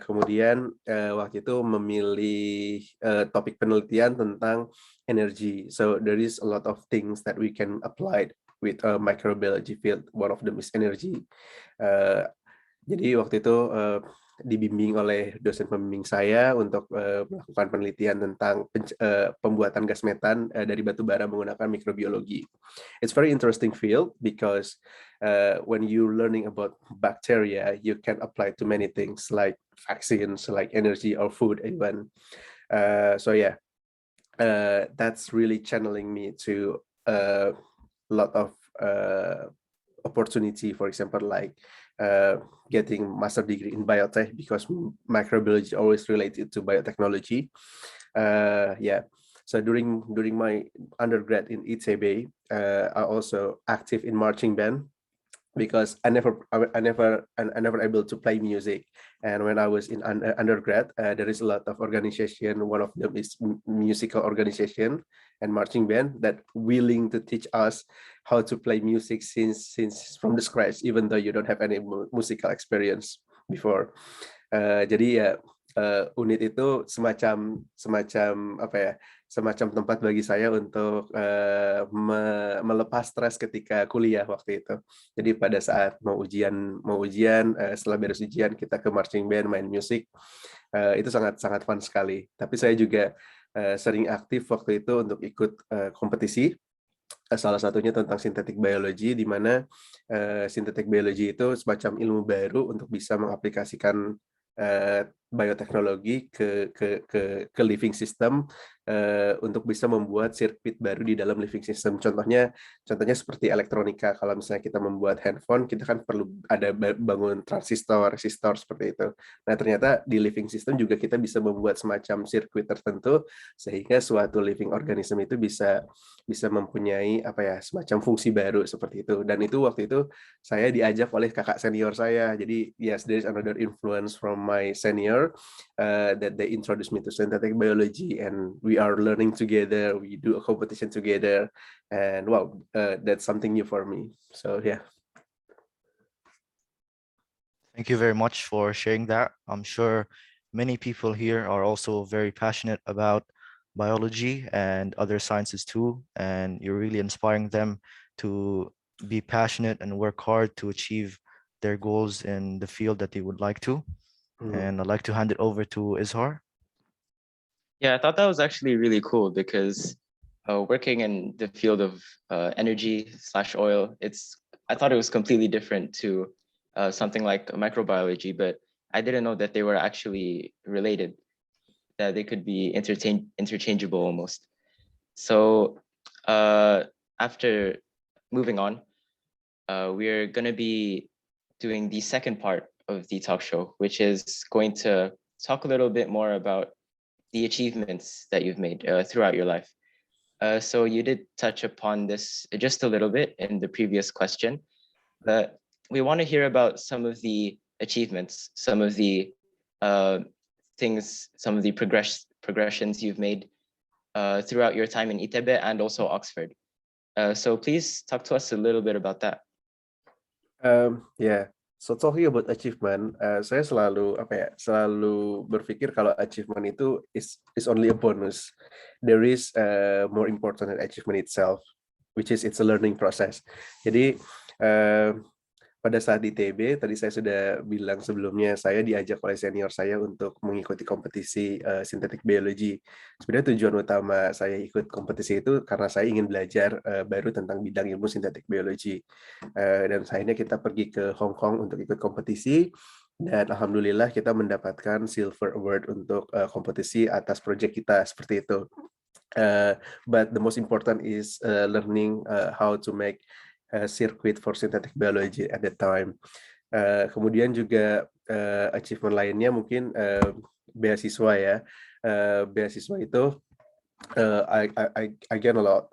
kemudian waktu itu memilih topik penelitian tentang energi. So there is a lot of things that we can apply with microbiology field. One of them is energy. Jadi waktu itu dibimbing oleh dosen pembimbing saya untuk melakukan penelitian tentang pembuatan gas metan dari batu bara menggunakan mikrobiologi. It's very interesting field because when you learning about bacteria, you can apply to many things like vaccines, like energy or food even. That's really channeling me to a lot of opportunity, for example, like getting master degree in biotech, because microbiology always related to biotechnology. So during my undergrad in ITB, I also active in marching band, because I never able to play music. And when I was in undergrad, there is a lot of organization. One of them is musical organization and marching band that willing to teach us how to play music since from the scratch, even though you don't have any musical experience before. Jadi ya unit itu semacam apa ya, semacam tempat bagi saya untuk melepas stres ketika kuliah waktu itu. Jadi pada saat mau ujian setelah beres ujian kita ke marching band main musik, itu sangat fun sekali. Tapi saya juga sering aktif waktu itu untuk ikut kompetisi. Salah satunya tentang synthetic biology, di mana synthetic biology itu semacam ilmu baru untuk bisa mengaplikasikan bioteknologi ke living system, untuk bisa membuat sirkuit baru di dalam living system. Contohnya seperti elektronika. Kalau misalnya kita membuat handphone, kita kan perlu ada bangun transistor, resistor seperti itu. Nah, ternyata di living system juga kita bisa membuat semacam sirkuit tertentu sehingga suatu living organism itu bisa mempunyai apa ya, semacam fungsi baru seperti itu. Dan itu waktu itu saya diajak oleh kakak senior saya. Jadi yes, there is another influence from my senior that they introduced me to synthetic biology, and we are learning together, we do a competition together, and wow, that's something new for me. So yeah. Thank you very much for sharing that. I'm sure many people here are also very passionate about biology and other sciences too, and you're really inspiring them to be passionate and work hard to achieve their goals in the field that they would like to. And I'd like to hand it over to Izhar. Yeah, I thought that was actually really cool because working in the field of energy/oil, I thought it was completely different to something like microbiology, but I didn't know that they were actually related, that they could be interchangeable almost. So after moving on, we're going to be doing the second part of the talk show, which is going to talk a little bit more about the achievements that you've made throughout your life. So you did touch upon this just a little bit in the previous question, but we want to hear about some of the achievements, some of the things, some of the progressions you've made throughout your time in ITB and also Oxford. So please talk to us a little bit about that. Yeah. So talking about achievement, saya selalu berpikir kalau achievement itu is only a bonus. There is more important than achievement itself, which is it's a learning process. Jadi pada saat di ITB, tadi saya sudah bilang sebelumnya, saya diajak oleh senior saya untuk mengikuti kompetisi synthetic biology. Sebenarnya tujuan utama saya ikut kompetisi itu karena saya ingin belajar baru tentang bidang ilmu synthetic biology. Dan akhirnya kita pergi ke Hong Kong untuk ikut kompetisi, dan alhamdulillah kita mendapatkan silver award untuk kompetisi atas proyek kita seperti itu. But the most important is learning how to make circuit for synthetic biology at that time. Kemudian juga achievement lainnya mungkin beasiswa ya. Beasiswa itu I get a lot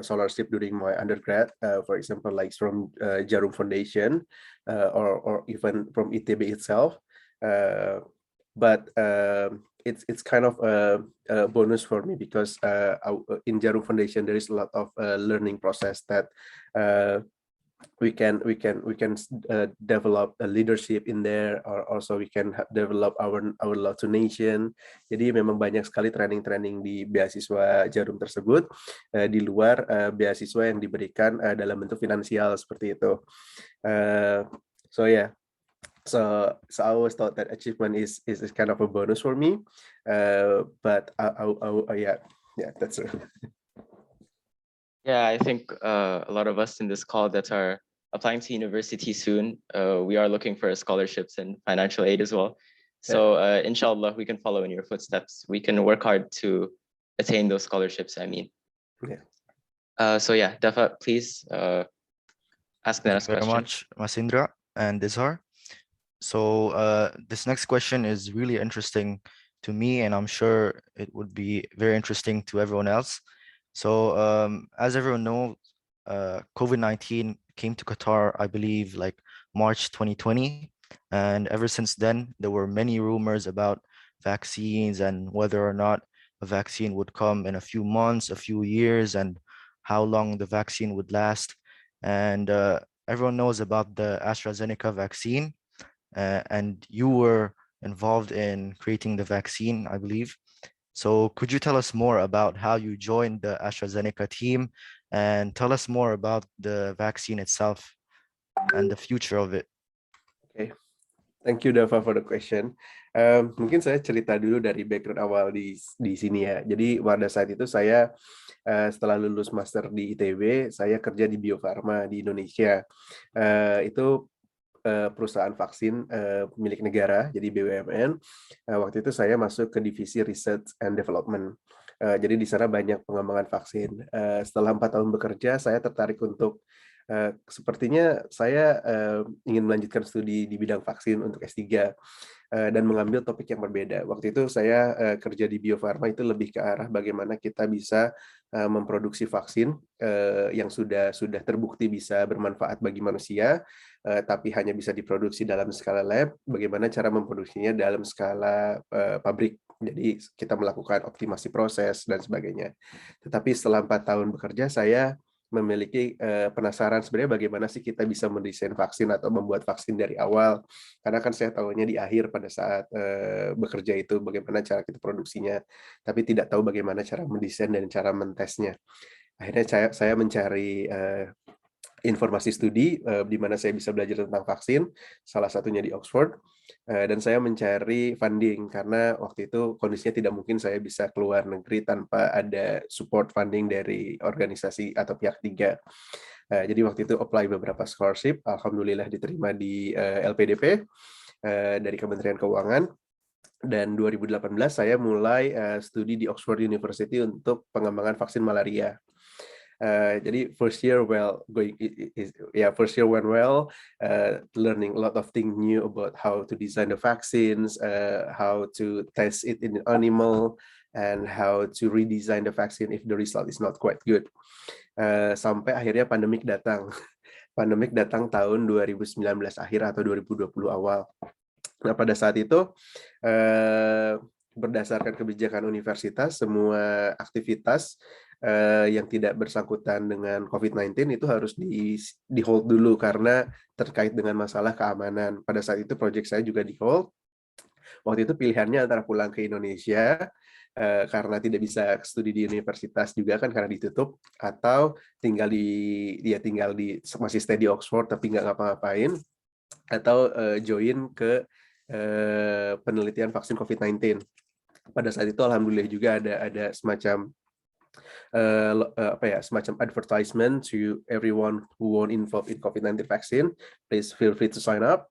scholarship during my undergrad, for example, like from Jarum Foundation or even from ITB itself. But it's kind of a bonus for me because in Jarum Foundation there is a lot of learning process that we can develop a leadership in there, or also we can develop our love to nation. Jadi memang banyak sekali training di beasiswa Jarum tersebut di luar beasiswa yang diberikan dalam bentuk finansial seperti itu. So yeah. So I always thought that achievement is kind of a bonus for me, but yeah, that's it. Yeah, I think a lot of us in this call that are applying to university soon, we are looking for scholarships and financial aid as well. So inshallah, we can follow in your footsteps. We can work hard to attain those scholarships, I mean. Yeah. So yeah, Dafa, please ask the next Thank you very question. much, Masindra and Dizhar. So this next question is really interesting to me, and I'm sure it would be very interesting to everyone else. So as everyone knows, COVID-19 came to Qatar, I believe, like March 2020. And ever since then, there were many rumors about vaccines and whether or not a vaccine would come in a few months, a few years, and how long the vaccine would last. And everyone knows about the AstraZeneca vaccine. And you were involved in creating the vaccine, I believe. So could you tell us more about how you joined the AstraZeneca team, and tell us more about the vaccine itself and the future of it? Okay, thank you Dava for the question. Mungkin saya cerita dulu dari background awal di sini ya. Jadi pada saat itu saya setelah lulus master di ITB, saya kerja di Bio Farma di Indonesia. Itu perusahaan vaksin milik negara, jadi BUMN. Waktu itu saya masuk ke divisi Research and Development. Jadi di sana banyak pengembangan vaksin. Setelah 4 tahun bekerja, saya tertarik untuk sepertinya saya ingin melanjutkan studi di bidang vaksin untuk S3 dan mengambil topik yang berbeda. Waktu itu saya kerja di Bio Farma itu lebih ke arah bagaimana kita bisa memproduksi vaksin yang sudah terbukti bisa bermanfaat bagi manusia, tapi hanya bisa diproduksi dalam skala lab, bagaimana cara memproduksinya dalam skala pabrik. Jadi kita melakukan optimasi proses dan sebagainya. Tetapi setelah 4 tahun bekerja, saya memiliki penasaran sebenarnya bagaimana sih kita bisa mendesain vaksin atau membuat vaksin dari awal. Karena kan saya tahunya di akhir pada saat bekerja itu bagaimana cara kita produksinya, tapi tidak tahu bagaimana cara mendesain dan cara mentesnya. Akhirnya saya mencari informasi studi di mana saya bisa belajar tentang vaksin, salah satunya di Oxford, dan saya mencari funding karena waktu itu kondisinya tidak mungkin saya bisa keluar negeri tanpa ada support funding dari organisasi atau pihak ketiga. Jadi waktu itu apply beberapa scholarship, alhamdulillah diterima di LPDP dari Kementerian Keuangan. Dan 2018 saya mulai studi di Oxford University untuk pengembangan vaksin malaria. Jadi first year went well, learning a lot of things new about how to design the vaccines, how to test it in animal, and how to redesign the vaccine if the result is not quite good. Sampai akhirnya pandemik datang. Pandemik datang tahun 2019 akhir atau 2020 awal. Nah, pada saat itu berdasarkan kebijakan universitas, semua aktivitas yang tidak bersangkutan dengan COVID-19 itu harus di hold dulu karena terkait dengan masalah keamanan. Pada saat itu proyek saya juga di hold. Waktu itu pilihannya antara pulang ke Indonesia karena tidak bisa studi di universitas juga kan karena ditutup, atau tinggal di masih stay di Oxford tapi nggak ngapa-ngapain, atau join ke penelitian vaksin COVID-19. Pada saat itu alhamdulillah juga ada semacam semacam advertisement to everyone who want involved in COVID-19 vaccine. Please feel free to sign up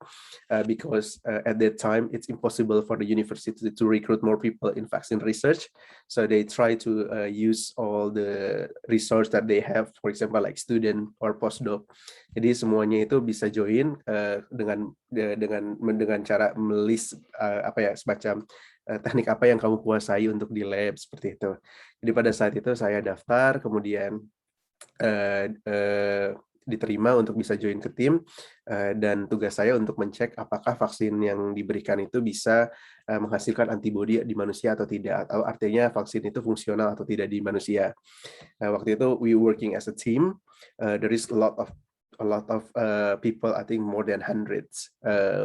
because at that time it's impossible for the university to recruit more people in vaccine research. So they try to use all the resource that they have, for example like student or postdoc. Jadi semuanya itu bisa join dengan cara melis semacam teknik apa yang kamu kuasai untuk di lab seperti itu. Jadi pada saat itu saya daftar, kemudian diterima untuk bisa join ke tim, dan tugas saya untuk mencek apakah vaksin yang diberikan itu bisa menghasilkan antibodi di manusia atau tidak, atau artinya vaksin itu fungsional atau tidak di manusia. Waktu itu we working as a team. There is a lot of people, I think more than hundreds,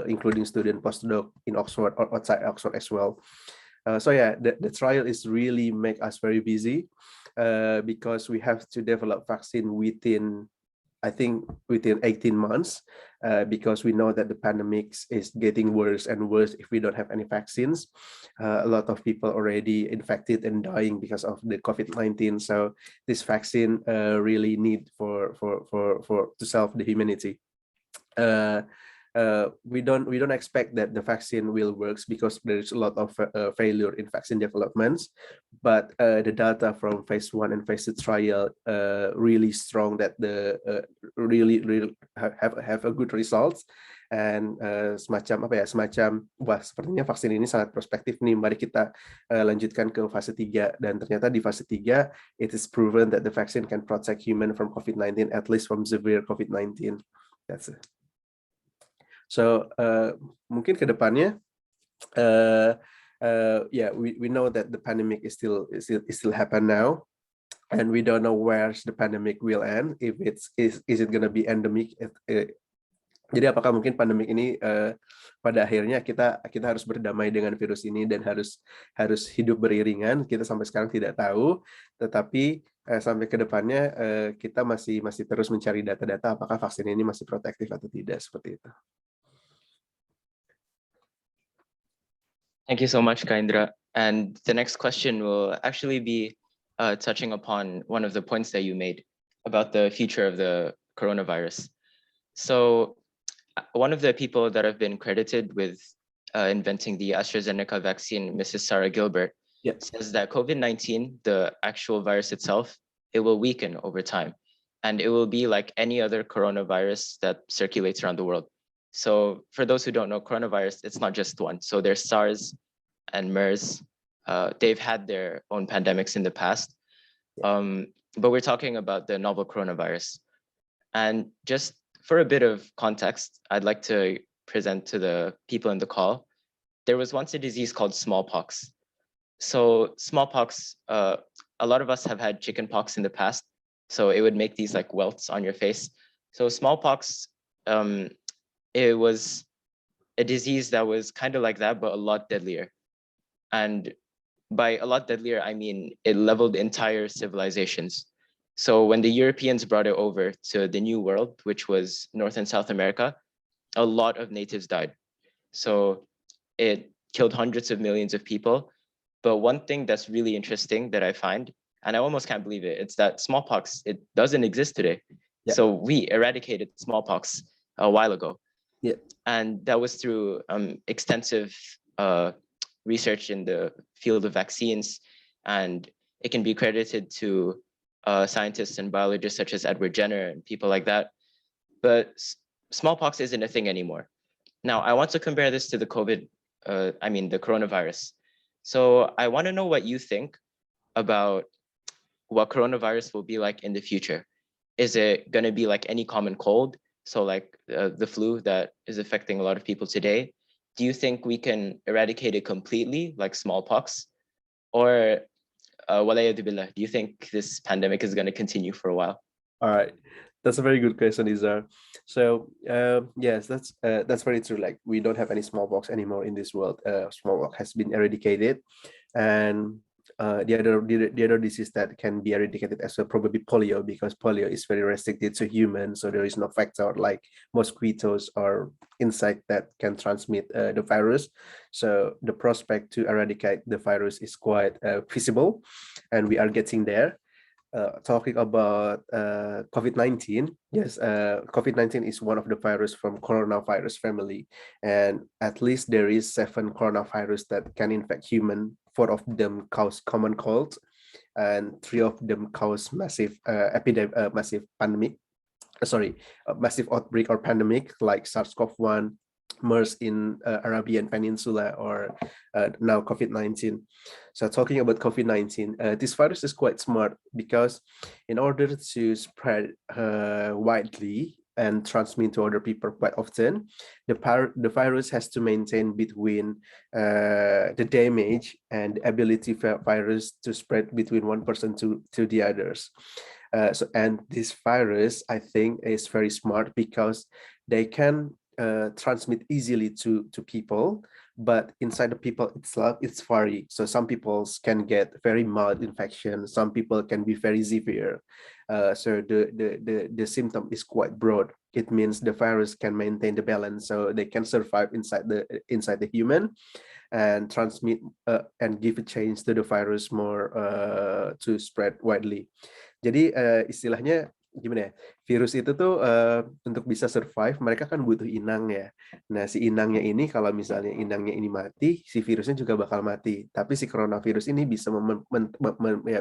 including student postdoc in Oxford or outside Oxford as well. So yeah, the trial is really make us very busy because we have to develop vaccine within 18 months because we know that the pandemic is getting worse and worse if we don't have any vaccines. A lot of people already infected and dying because of the COVID-19. So this vaccine really need for to solve the humanity. We don't expect that the vaccine will works because there's a lot of failure in vaccine developments, but the data from phase 1 and phase 2 trial really strong that the really have a good results, and semacam wah sepertinya vaksin ini sangat prospektif nih, mari kita lanjutkan ke fase 3, dan ternyata di fase 3 it is proven that the vaccine can protect human from COVID-19, at least from severe COVID-19. That's it. So mungkin ke depannya, we know that the pandemic is still happen now, and we don't know where the pandemic will end. If is it gonna be endemic? Jadi apakah mungkin pandemik ini pada akhirnya kita harus berdamai dengan virus ini dan harus hidup beriringan? Kita sampai sekarang tidak tahu, tetapi sampai ke depannya kita masih terus mencari data-data apakah vaksin ini masih protektif atau tidak, seperti itu. Thank you so much, Kaindra. And the next question will actually be touching upon one of the points that you made about the future of the coronavirus. So one of the people that have been credited with inventing the AstraZeneca vaccine, Mrs. Sarah Gilbert, says that COVID-19, the actual virus itself, it will weaken over time. And it will be like any other coronavirus that circulates around the world. So for those who don't know, coronavirus, it's not just one. So there's SARS and MERS. They've had their own pandemics in the past. But we're talking about the novel coronavirus. And just for a bit of context, I'd like to present to the people in the call. There was once a disease called smallpox. So smallpox, a lot of us have had chickenpox in the past. So it would make these like welts on your face. So smallpox, it was a disease that was kind of like that, but a lot deadlier. And by a lot deadlier, I mean, it leveled entire civilizations. So when the Europeans brought it over to the New World, which was North and South America, a lot of natives died. So it killed hundreds of millions of people. But one thing that's really interesting that I find, and I almost can't believe it, it's that smallpox, it doesn't exist today. Yeah. So we eradicated smallpox a while ago. Yeah. And that was through extensive research in the field of vaccines, and it can be credited to scientists and biologists such as Edward Jenner and people like that. But smallpox isn't a thing anymore. Now, I want to compare this to the the coronavirus. So I want to know what you think about what coronavirus will be like in the future. Is it going to be like any common cold? So like the flu that is affecting a lot of people today? Do you think we can eradicate it completely, like smallpox? Or do you think this pandemic is going to continue for a while? All right, that's a very good question, Izar. So yes, that's very true. Like we don't have any smallpox anymore in this world. Smallpox has been eradicated, and the other disease that can be eradicated as well, probably polio, because polio is very restricted to humans, so there is no factor like mosquitoes or insect that can transmit the virus. So the prospect to eradicate the virus is quite feasible, and we are getting there. Talking about COVID-19, yes, COVID-19 is one of the virus from coronavirus family, and at least there is 7 coronavirus that can infect human. 4 of them cause common cold, and 3 of them cause massive massive pandemic. Massive outbreak or pandemic like SARS-CoV-1, MERS in Arabian Peninsula, or now COVID-19. So talking about COVID-19, this virus is quite smart because in order to spread widely and transmit to other people quite often, the virus has to maintain between the damage and the ability for virus to spread between one person to the others. And this virus, I think, is very smart because they can transmit easily to people, but inside the people itself, it's vary. So some people can get very mild infection, some people can be very severe. So the symptom is quite broad. It means the virus can maintain the balance, so they can survive inside the human and transmit and give a chance to the virus more to spread widely. Jadi istilahnya gimana ya, virus itu tuh untuk bisa survive mereka kan butuh inang ya. Nah, si inangnya ini kalau misalnya inangnya ini mati, si virusnya juga bakal mati. Tapi si coronavirus ini bisa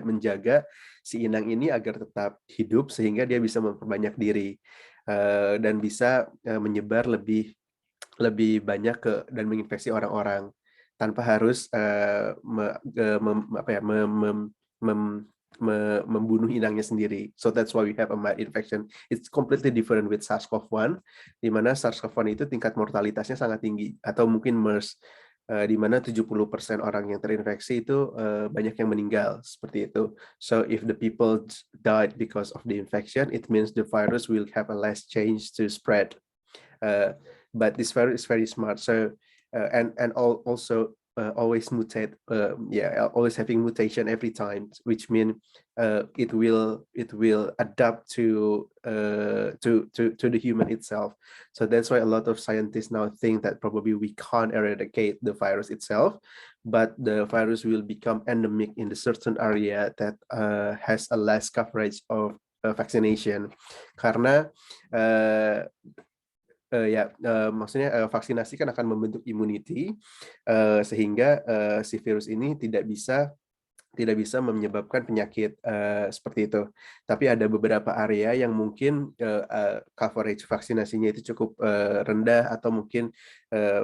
menjaga si inang ini agar tetap hidup sehingga dia bisa memperbanyak diri dan bisa menyebar lebih banyak dan menginfeksi orang-orang tanpa harus membunuh inangnya sendiri. So that's why we have a mild infection. It's completely different with SARS-CoV-1, di mana SARS-CoV-1 itu tingkat mortalitasnya sangat tinggi, atau mungkin MERS, di mana 70% orang yang terinfeksi itu banyak yang meninggal, seperti itu. So if the people died because of the infection, it means the virus will have a less chance to spread. But this virus is very smart. So and also always mutate, always having mutation every time, which means it will adapt to the human itself. So that's why a lot of scientists now think that probably we can't eradicate the virus itself, but the virus will become endemic in a certain area that has a less coverage of vaccination. Karena maksudnya vaksinasi kan akan membentuk immunity sehingga si virus ini tidak bisa menyebabkan penyakit seperti itu. Tapi ada beberapa area yang mungkin coverage vaksinasinya itu cukup rendah, atau mungkin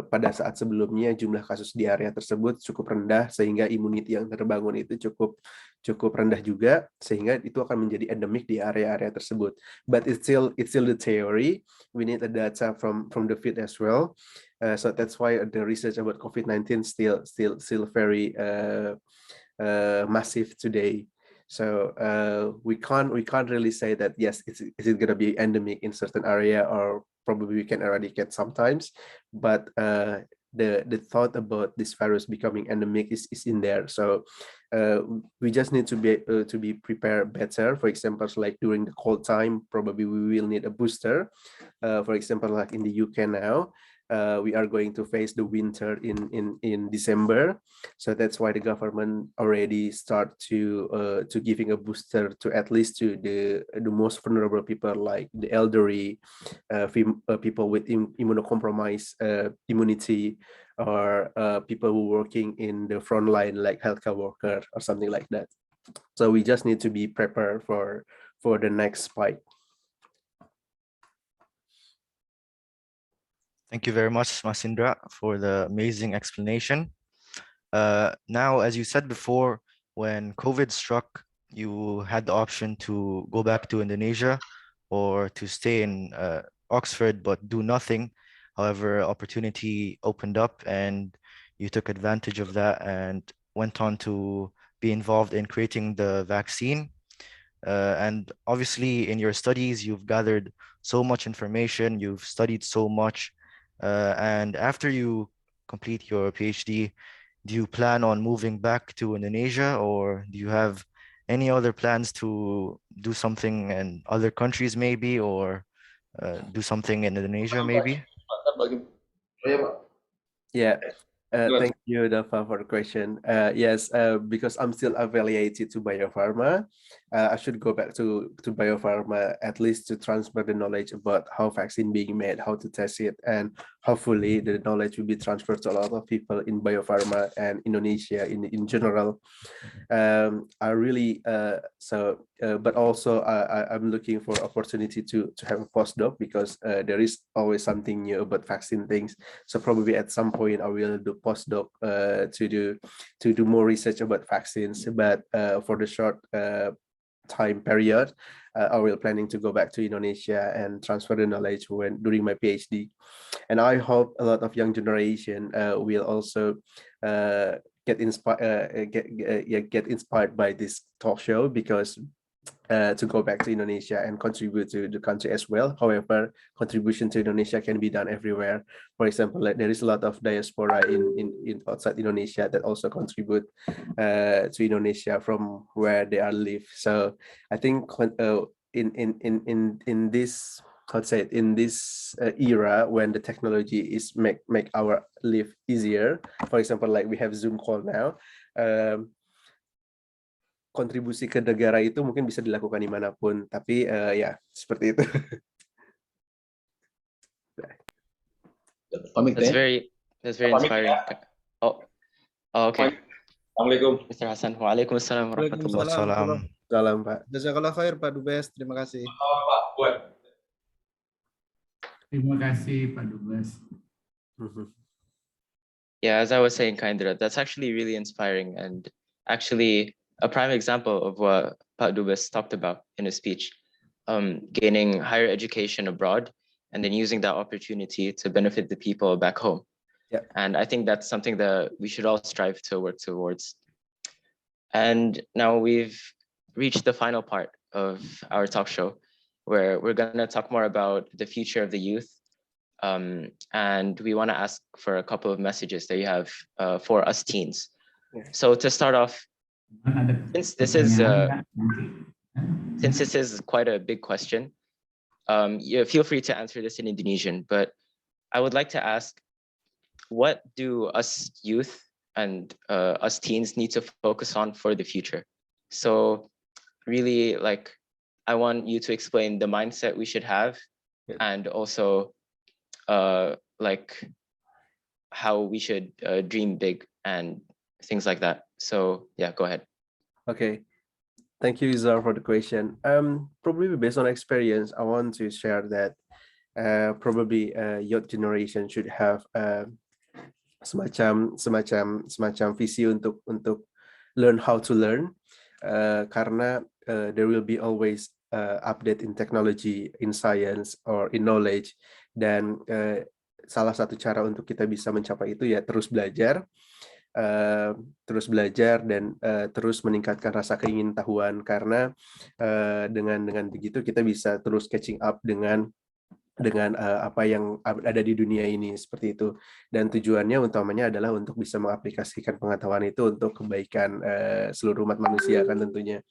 pada saat sebelumnya jumlah kasus di area tersebut cukup rendah sehingga immunity yang terbangun itu cukup rendah juga, sehingga itu akan menjadi endemik di area-area tersebut. But it's still the theory. We need the data from the field as well. So that's why the research about COVID-19 still very massive today. So we can't really say that yes, is it going to be endemic in certain area, or probably we can eradicate sometimes, but the thought about this virus becoming endemic is in there. So we just need to be prepared better. For example, like during the cold time, probably we will need a booster. For example, like in the UK now, we are going to face the winter in December, so that's why the government already start to giving a booster to at least to the most vulnerable people, like the elderly, people with immunocompromised immunity, or people who working in the front line, like healthcare worker or something like that. So we just need to be prepared for the next spike. Thank you very much, Mas Indra, for the amazing explanation. Now, as you said before, when COVID struck, you had the option to go back to Indonesia or to stay in Oxford but do nothing. However, opportunity opened up and you took advantage of that and went on to be involved in creating the vaccine. And obviously in your studies, you've gathered so much information, you've studied so much. And after you complete your PhD, do you plan on moving back to Indonesia, or do you have any other plans to do something in other countries maybe, or do something in Indonesia maybe? Yeah. Yes. Thank you, Dafa, for the question. Yes, because I'm still affiliated to Biopharma, I should go back to Biopharma at least to transfer the knowledge about how vaccine being made, how to test it, and hopefully the knowledge will be transferred to a lot of people in Biopharma and Indonesia in general. I really but also I'm looking for opportunity to have a postdoc because there is always something new about vaccine things. So probably at some point I will do postdoc to do more research about vaccines. But for the short time period, I will planning to go back to Indonesia and transfer the knowledge during my PhD. And I hope a lot of young generation will also get inspired by this talk show, because to go back to Indonesia and contribute to the country as well. However, contribution to Indonesia can be done everywhere. For example, like there is a lot of diaspora in outside Indonesia that also contribute to Indonesia from where they are live. So I think in this, how to say it, in this era when the technology is make our life easier. For example, like we have Zoom call now. Kontribusi ke negara itu mungkin bisa dilakukan dimanapun, tapi ya seperti itu. That's very inspiring. Oh, okay. Assalamualaikum. Mr. Hassan. Waalaikumsalam warahmatullahi wabarakatuh. Salam, Pak. Jazakallah khair, Pak Dubes. Terima kasih. Pak Buat. Terima kasih, Pak Dubes. Yeah, as I was saying, Kaindra, that's actually really inspiring and actually a prime example of what Pak Dubes talked about in his speech, gaining higher education abroad and then using that opportunity to benefit the people back home. Yeah. And I think that's something that we should all strive to work towards. And now we've reached the final part of our talk show, where we're going to talk more about the future of the youth. And we want to ask for a couple of messages that you have for us teens. Yeah. So to start off, since this is quite a big question, feel free to answer this in Indonesian, but I would like to ask, what do us youth and us teens need to focus on for the future? So really, like, I want you to explain the mindset we should have, and also like how we should dream big and things like that. So yeah, go ahead. Okay, thank you, Izar, for the question. Probably based on experience, I want to share that probably youth generation should have semacam visi untuk learn how to learn, karena there will be always update in technology, in science, or in knowledge, dan salah satu cara untuk kita bisa mencapai itu ya terus belajar dan terus meningkatkan rasa keingintahuan, karena dengan begitu kita bisa terus catching up dengan apa yang ada di dunia ini, seperti itu. Dan tujuannya utamanya adalah untuk bisa mengaplikasikan pengetahuan itu untuk kebaikan seluruh umat manusia kan tentunya.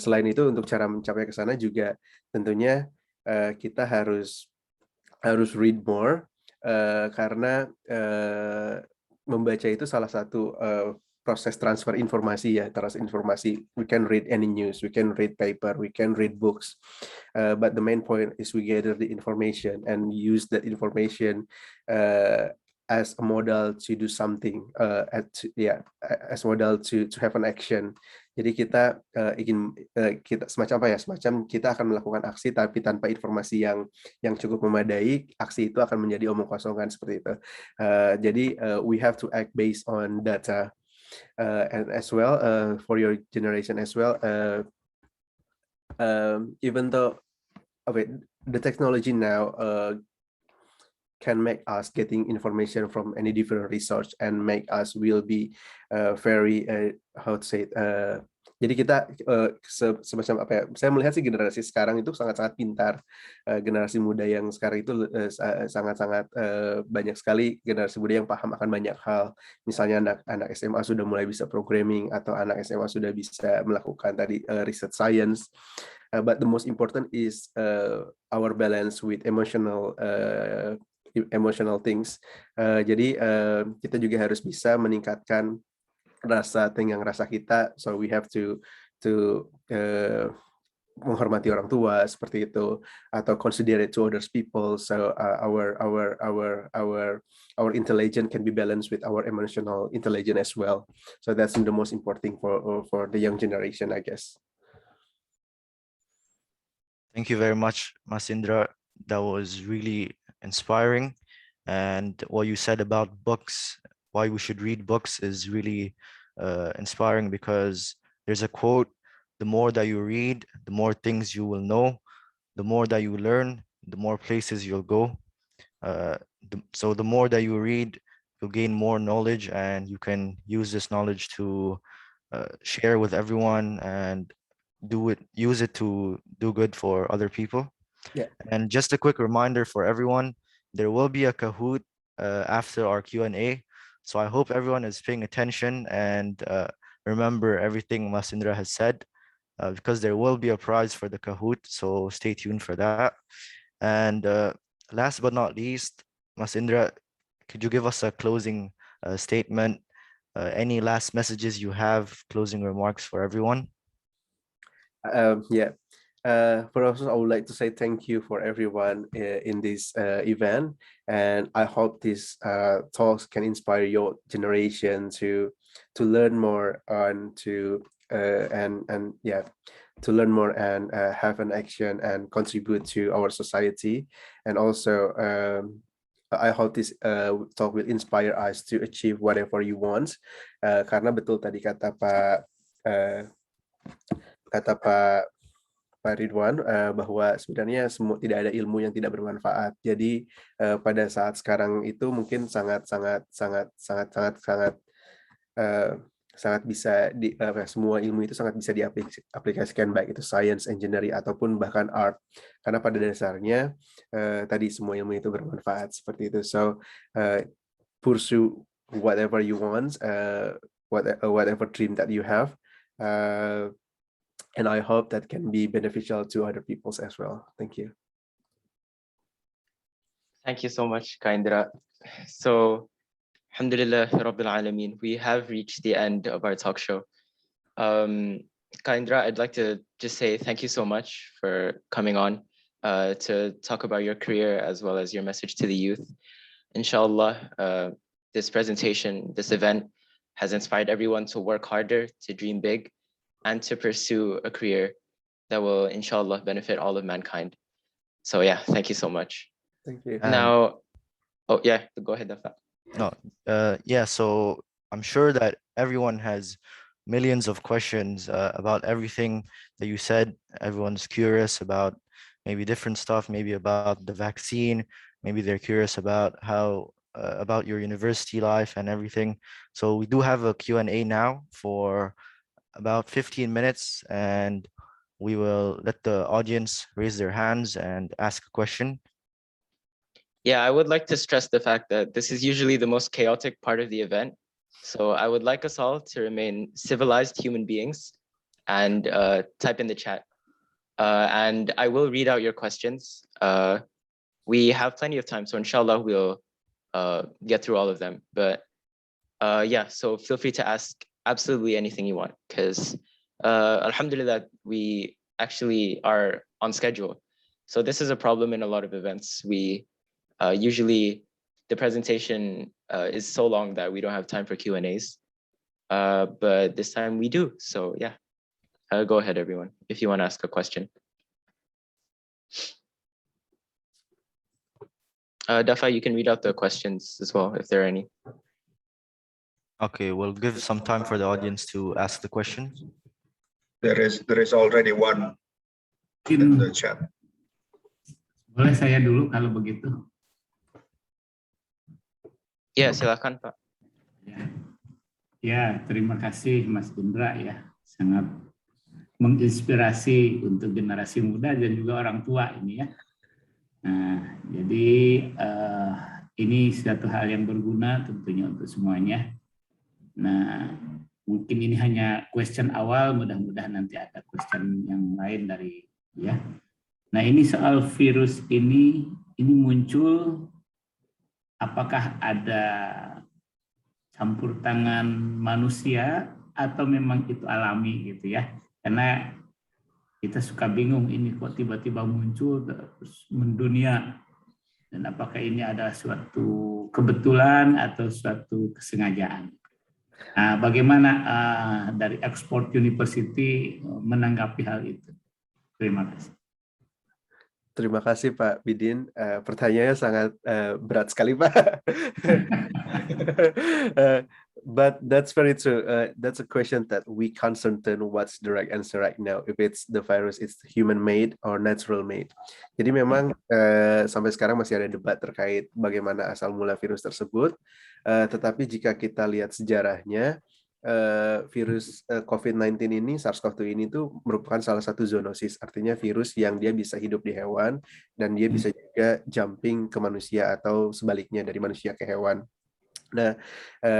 Selain itu, untuk cara mencapai ke sana juga tentunya kita harus read more, karena membaca itu salah satu proses transfer informasi ya, transfer informasi. We can read any news, we can read paper, we can read books, but the main point is we gather the information and use that information as a model to do something, as model to have an action. Jadi kita kita semacam apa ya, semacam kita akan melakukan aksi tapi tanpa informasi yang cukup memadai, aksi itu akan menjadi omong kosong kan, seperti itu. Jadi we have to act based on data, and as well for your generation as well, even though the technology now can make us getting information from any different research and make us will be very how to say it, Jadi kita semacam apa ya? Saya melihat sih generasi sekarang itu sangat-sangat pintar. Generasi muda yang sekarang itu sangat-sangat banyak sekali generasi muda yang paham akan banyak hal. Misalnya anak SMA sudah mulai bisa programming atau anak SMA sudah bisa melakukan tadi research science. But the most important is our balance with emotional things. Jadi kita juga harus bisa meningkatkan tenggang rasa kita, so we have to menghormati orang tua seperti itu, atau considerate to others people, so our intelligence can be balanced with our emotional intelligence as well. So that's the most important for the young generation, I guess. Thank you very much, Mas Indra. That was really inspiring, and what you said about books, why we should read books, is really inspiring, because there's a quote: the more that you read, the more things you will know, the more that you learn, the more places you'll go. So the more that you read, you'll gain more knowledge, and you can use this knowledge to share with everyone and use it to do good for other people. Yeah. And just a quick reminder for everyone, there will be a Kahoot after our Q&A. So I hope everyone is paying attention and remember everything Mas Indra has said, because there will be a prize for the Kahoot. So stay tuned for that. And last but not least, Mas Indra, could you give us a closing statement? Any last messages you have, closing remarks for everyone? Yeah. For us, I would like to say thank you for everyone in this event, and I hope this talks can inspire your generation to learn more and to learn more and have an action and contribute to our society. And also, I hope this talk will inspire us to achieve whatever you want. Karena betul tadi kata Pak Ridwan, bahwa sebenarnya tidak ada ilmu yang tidak bermanfaat. Jadi pada saat sekarang itu mungkin sangat bisa semua ilmu itu sangat bisa diaplikasikan, baik itu science, engineering, ataupun bahkan art. Karena pada dasarnya tadi semua ilmu itu bermanfaat seperti itu. So pursue whatever you want, whatever dream that you have. And I hope that can be beneficial to other peoples as well. Thank you. Thank you so much, Kak Indra. So, Alhamdulillah Rabbil Alameen, we have reached the end of our talk show. Kak Indra, I'd like to just say thank you so much for coming on to talk about your career as well as your message to the youth. Inshallah, this presentation, this event has inspired everyone to work harder, to dream big, and to pursue a career that will, inshallah, benefit all of mankind. So yeah, thank you so much. Thank you. Now, oh yeah, go ahead, Dafa. No, yeah, so I'm sure that everyone has millions of questions about everything that you said. Everyone's curious about maybe different stuff, maybe about the vaccine, maybe they're curious about how about your university life and everything. So we do have a Q&A now for about 15 minutes, and we will let the audience raise their hands and ask a question. Yeah, I would like to stress the fact that this is usually the most chaotic part of the event. So I would like us all to remain civilized human beings and type in the chat. And I will read out your questions. We have plenty of time, so inshallah we'll get through all of them. But yeah, so feel free to ask absolutely anything you want, because alhamdulillah, we actually are on schedule. So this is a problem in a lot of events. We usually the presentation is so long that we don't have time for Q&As, but this time we do. So yeah, go ahead everyone, if you want to ask a question. Dafa, you can read out the questions as well if there are any. Okay, we'll give some time for the audience to ask the questions. There is already one in the chat. Boleh saya dulu kalau begitu? Ya, silakan Pak. Ya, terima kasih Mas Indra ya. sangat menginspirasi untuk generasi muda dan juga orang tua ini ya. Nah, jadi ini suatu hal yang berguna tentunya untuk semuanya. Nah, mungkin ini hanya question awal, mudah-mudahan nanti ada question yang lain dari ya. Nah, ini soal virus ini muncul, apakah ada campur tangan manusia atau memang itu alami gitu ya? Karena kita suka bingung ini kok tiba-tiba muncul terus mendunia, dan apakah ini ada suatu kebetulan atau suatu kesengajaan. Nah, bagaimana dari Oxford University menanggapi hal itu? Terima kasih. Terima kasih Pak Bidin. Pertanyaannya sangat berat sekali Pak. But that's very true. That's a question that we can't certain what's the right answer right now. If it's the virus, it's human made or natural made. Jadi memang sampai sekarang masih ada debat terkait bagaimana asal mula virus tersebut. Tetapi jika kita lihat sejarahnya, virus COVID-19 ini, SARS-CoV-2 ini tuh merupakan salah satu zoonosis, artinya virus yang dia bisa hidup di hewan dan dia bisa juga jumping ke manusia atau sebaliknya dari manusia ke hewan. Nah,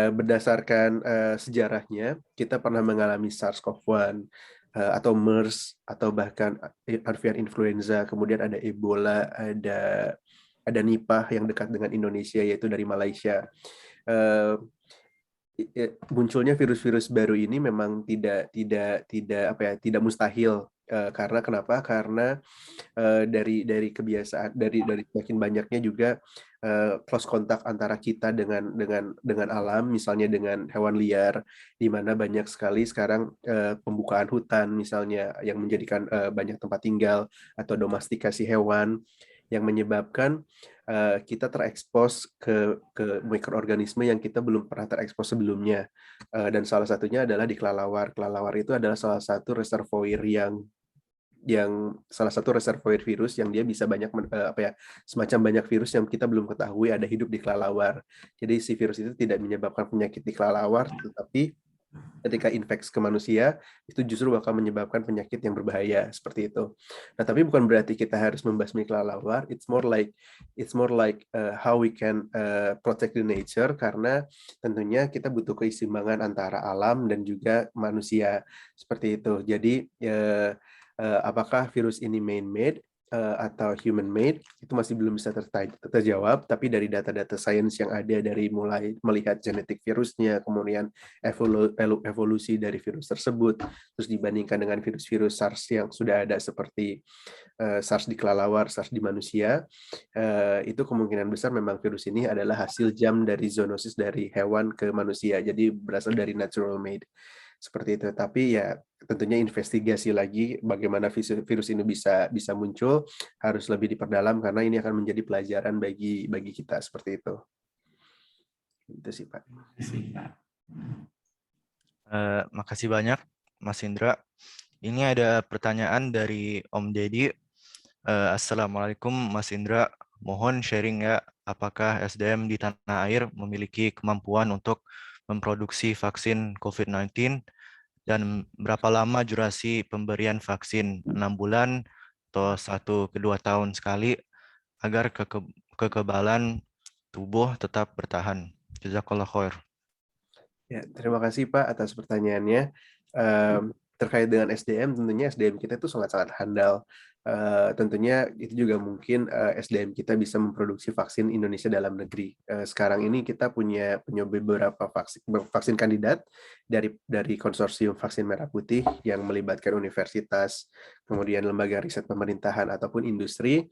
berdasarkan sejarahnya, kita pernah mengalami SARS-CoV-1 atau MERS atau bahkan avian influenza, kemudian ada Ebola, ada Nipah yang dekat dengan Indonesia yaitu dari Malaysia. Munculnya virus-virus baru ini memang tidak mustahil. Karena kenapa? Karena dari kebiasaan dari makin banyaknya juga close kontak antara kita dengan alam, misalnya dengan hewan liar, di mana banyak sekali sekarang pembukaan hutan misalnya yang menjadikan banyak tempat tinggal atau domestikasi hewan yang menyebabkan kita terekspos ke mikroorganisme yang kita belum pernah terekspos sebelumnya. Dan salah satunya adalah di kelelawar. Kelelawar itu adalah salah satu reservoir salah satu reservoir virus yang dia bisa banyak semacam banyak virus yang kita belum ketahui ada hidup di kelelawar. Jadi si virus itu tidak menyebabkan penyakit di kelelawar, tetapi ketika infeksi ke manusia itu justru bakal menyebabkan penyakit yang berbahaya seperti itu. Nah, tapi bukan berarti kita harus membasmi kelelawar. It's more like how we can protect the nature, karena tentunya kita butuh keseimbangan antara alam dan juga manusia seperti itu. Jadi apakah virus ini man-made atau human-made itu masih belum bisa terjawab, tapi dari data-data sains yang ada, dari mulai melihat genetik virusnya, kemudian evolusi dari virus tersebut, terus dibandingkan dengan virus-virus SARS yang sudah ada seperti SARS di kelelawar, SARS di manusia, itu kemungkinan besar memang virus ini adalah hasil jam dari zoonosis dari hewan ke manusia, jadi berasal dari natural made. Seperti itu. Tapi ya tentunya investigasi lagi bagaimana virus ini bisa muncul harus lebih diperdalam, karena ini akan menjadi pelajaran bagi kita seperti itu. Itu sih Pak. Makasih banyak Mas Indra. Ini ada pertanyaan dari Om Deddy. Assalamualaikum Mas Indra. Mohon sharing ya, apakah SDM di tanah air memiliki kemampuan untuk memproduksi vaksin COVID-19 dan berapa lama durasi pemberian vaksin, 6 bulan atau 1 ke 2 tahun sekali agar kekebalan tubuh tetap bertahan. Jazakallah khair. Ya, terima kasih Pak atas pertanyaannya. Terkait dengan SDM, tentunya SDM kita itu sangat-sangat handal. Tentunya itu juga mungkin SDM kita bisa memproduksi vaksin Indonesia dalam negeri. Sekarang ini kita punya beberapa vaksin kandidat dari konsorsium vaksin merah putih yang melibatkan universitas, kemudian lembaga riset pemerintahan ataupun industri.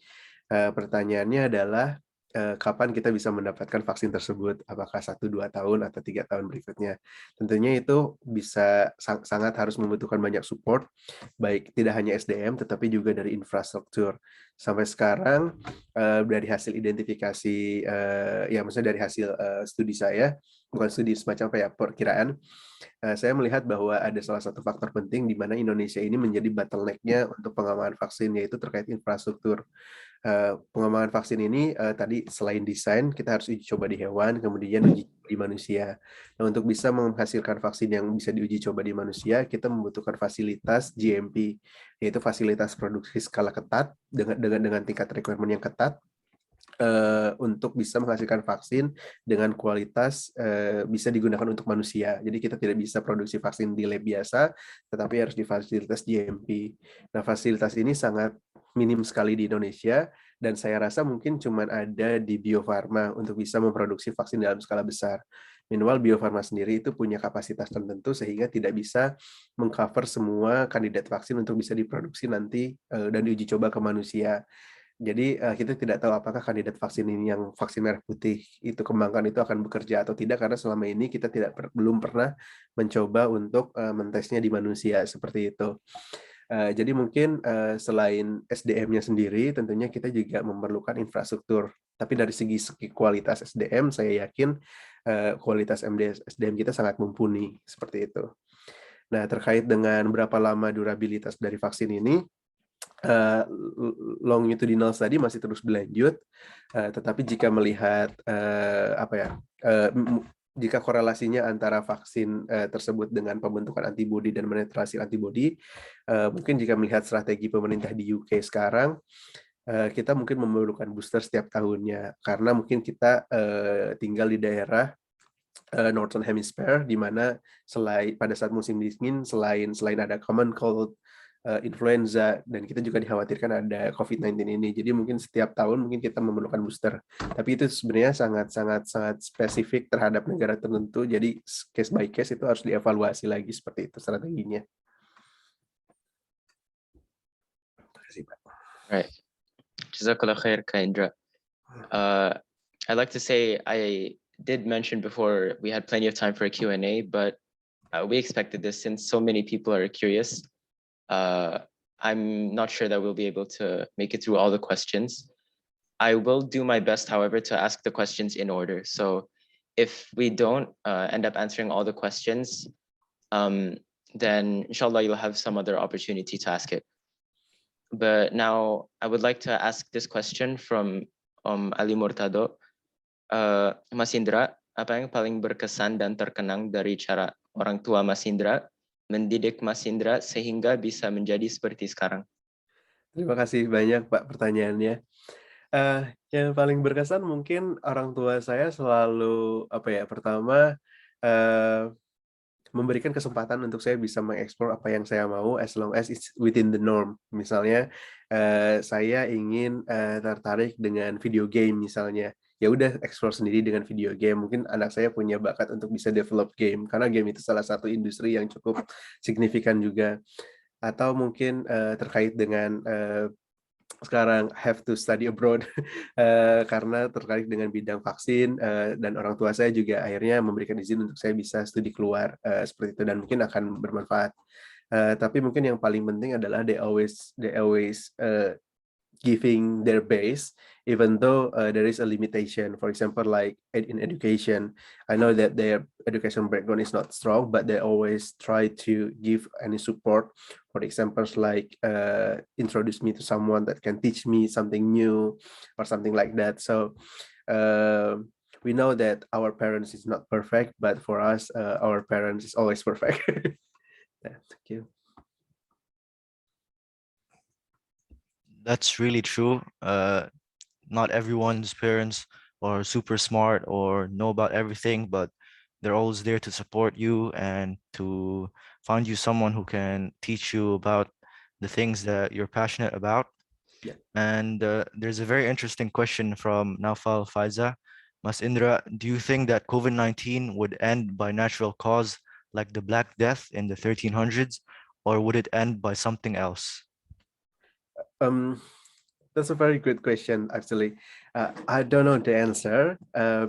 Pertanyaannya adalah kapan kita bisa mendapatkan vaksin tersebut, apakah 1-2 tahun atau 3 tahun berikutnya. Tentunya itu bisa sangat harus membutuhkan banyak support, baik tidak hanya SDM tetapi juga dari infrastruktur. Sampai sekarang dari hasil identifikasi, ya maksudnya dari hasil studi saya, bukan studi semacam apa ya, perkiraan, saya melihat bahwa ada salah satu faktor penting di mana Indonesia ini menjadi bottleneck-nya untuk pengembangan vaksin, yaitu terkait infrastruktur. pengembangan vaksin ini tadi selain desain, kita harus uji coba di hewan, kemudian uji di manusia. Nah, untuk bisa menghasilkan vaksin yang bisa diuji coba di manusia, kita membutuhkan fasilitas GMP, yaitu fasilitas produksi skala ketat dengan tingkat requirement yang ketat, untuk bisa menghasilkan vaksin dengan kualitas bisa digunakan untuk manusia. Jadi kita tidak bisa produksi vaksin di lab biasa, tetapi harus di fasilitas GMP. Nah, fasilitas ini sangat minim sekali di Indonesia, dan saya rasa mungkin cuma ada di Bio Farma untuk bisa memproduksi vaksin dalam skala besar. Minimal Bio Farma sendiri itu punya kapasitas tertentu sehingga tidak bisa mengcover semua kandidat vaksin untuk bisa diproduksi nanti dan diuji coba ke manusia. Jadi kita tidak tahu apakah kandidat vaksin ini yang vaksin merah putih itu kembangkan itu akan bekerja atau tidak, karena selama ini kita belum pernah mencoba untuk mentesnya di manusia seperti itu. Jadi mungkin selain SDM-nya sendiri, tentunya kita juga memerlukan infrastruktur. Tapi dari segi kualitas SDM, saya yakin kualitas SDM kita sangat mumpuni seperti itu. Nah, terkait dengan berapa lama durabilitas dari vaksin ini, longitudinal study masih terus berlanjut, tetapi jika melihat jika korelasinya antara vaksin tersebut dengan pembentukan antibodi dan menetrasi antibodi, mungkin jika melihat strategi pemerintah di UK sekarang, kita mungkin memerlukan booster setiap tahunnya, karena mungkin kita tinggal di daerah Northern Hemisphere, di mana pada saat musim dingin, selain ada common cold, influenza, dan kita juga dikhawatirkan ada COVID-19 ini. Jadi mungkin setiap tahun mungkin kita memerlukan booster. Tapi itu sebenarnya sangat spesifik terhadap negara tertentu. Jadi case by case itu harus dievaluasi lagi seperti itu strateginya. Terima kasih, Pak. Right. Jazakallah khair, Kak Indra. I'd like to say I did mention before we had plenty of time for a Q&A, but we expected this since so many people are curious. I'm not sure that we'll be able to make it through all the questions. I will do my best, however, to ask the questions in order. So if we don't end up answering all the questions, then inshallah you'll have some other opportunity to ask it. But now I would like to ask this question from Ali Murtado. Mas Indra, apa yang paling berkesan dan terkenang dari cara orang tua Mas Indra mendidik Mas Indra sehingga bisa menjadi seperti sekarang? Terima kasih banyak, Pak, pertanyaannya. Yang paling berkesan mungkin orang tua saya selalu pertama memberikan kesempatan untuk saya bisa mengeksplor apa yang saya mau as long as it's within the norm. Misalnya saya ingin tertarik dengan video game misalnya. Ya udah explore sendiri dengan video game. Mungkin anak saya punya bakat untuk bisa develop game, karena game itu salah satu industri yang cukup signifikan juga. Atau mungkin terkait dengan sekarang have to study abroad karena terkait dengan bidang vaksin, dan orang tua saya juga akhirnya memberikan izin untuk saya bisa studi keluar seperti itu, dan mungkin akan bermanfaat. Tapi mungkin yang paling penting adalah they always giving their base, even though there is a limitation. For example, like in education, I know that their education background is not strong, but they always try to give any support. For examples, like introduce me to someone that can teach me something new or something like that. So we know that our parents is not perfect, but for us, our parents is always perfect. Yeah, thank you. That's really true. Not everyone's parents are super smart or know about everything, but they're always there to support you and to find you someone who can teach you about the things that you're passionate about. Yeah. And there's a very interesting question from Naufal Faiza. Mas Indra, do you think that COVID-19 would end by natural cause like the Black Death in the 1300s, or would it end by something else? That's a very good question, actually. I don't know the answer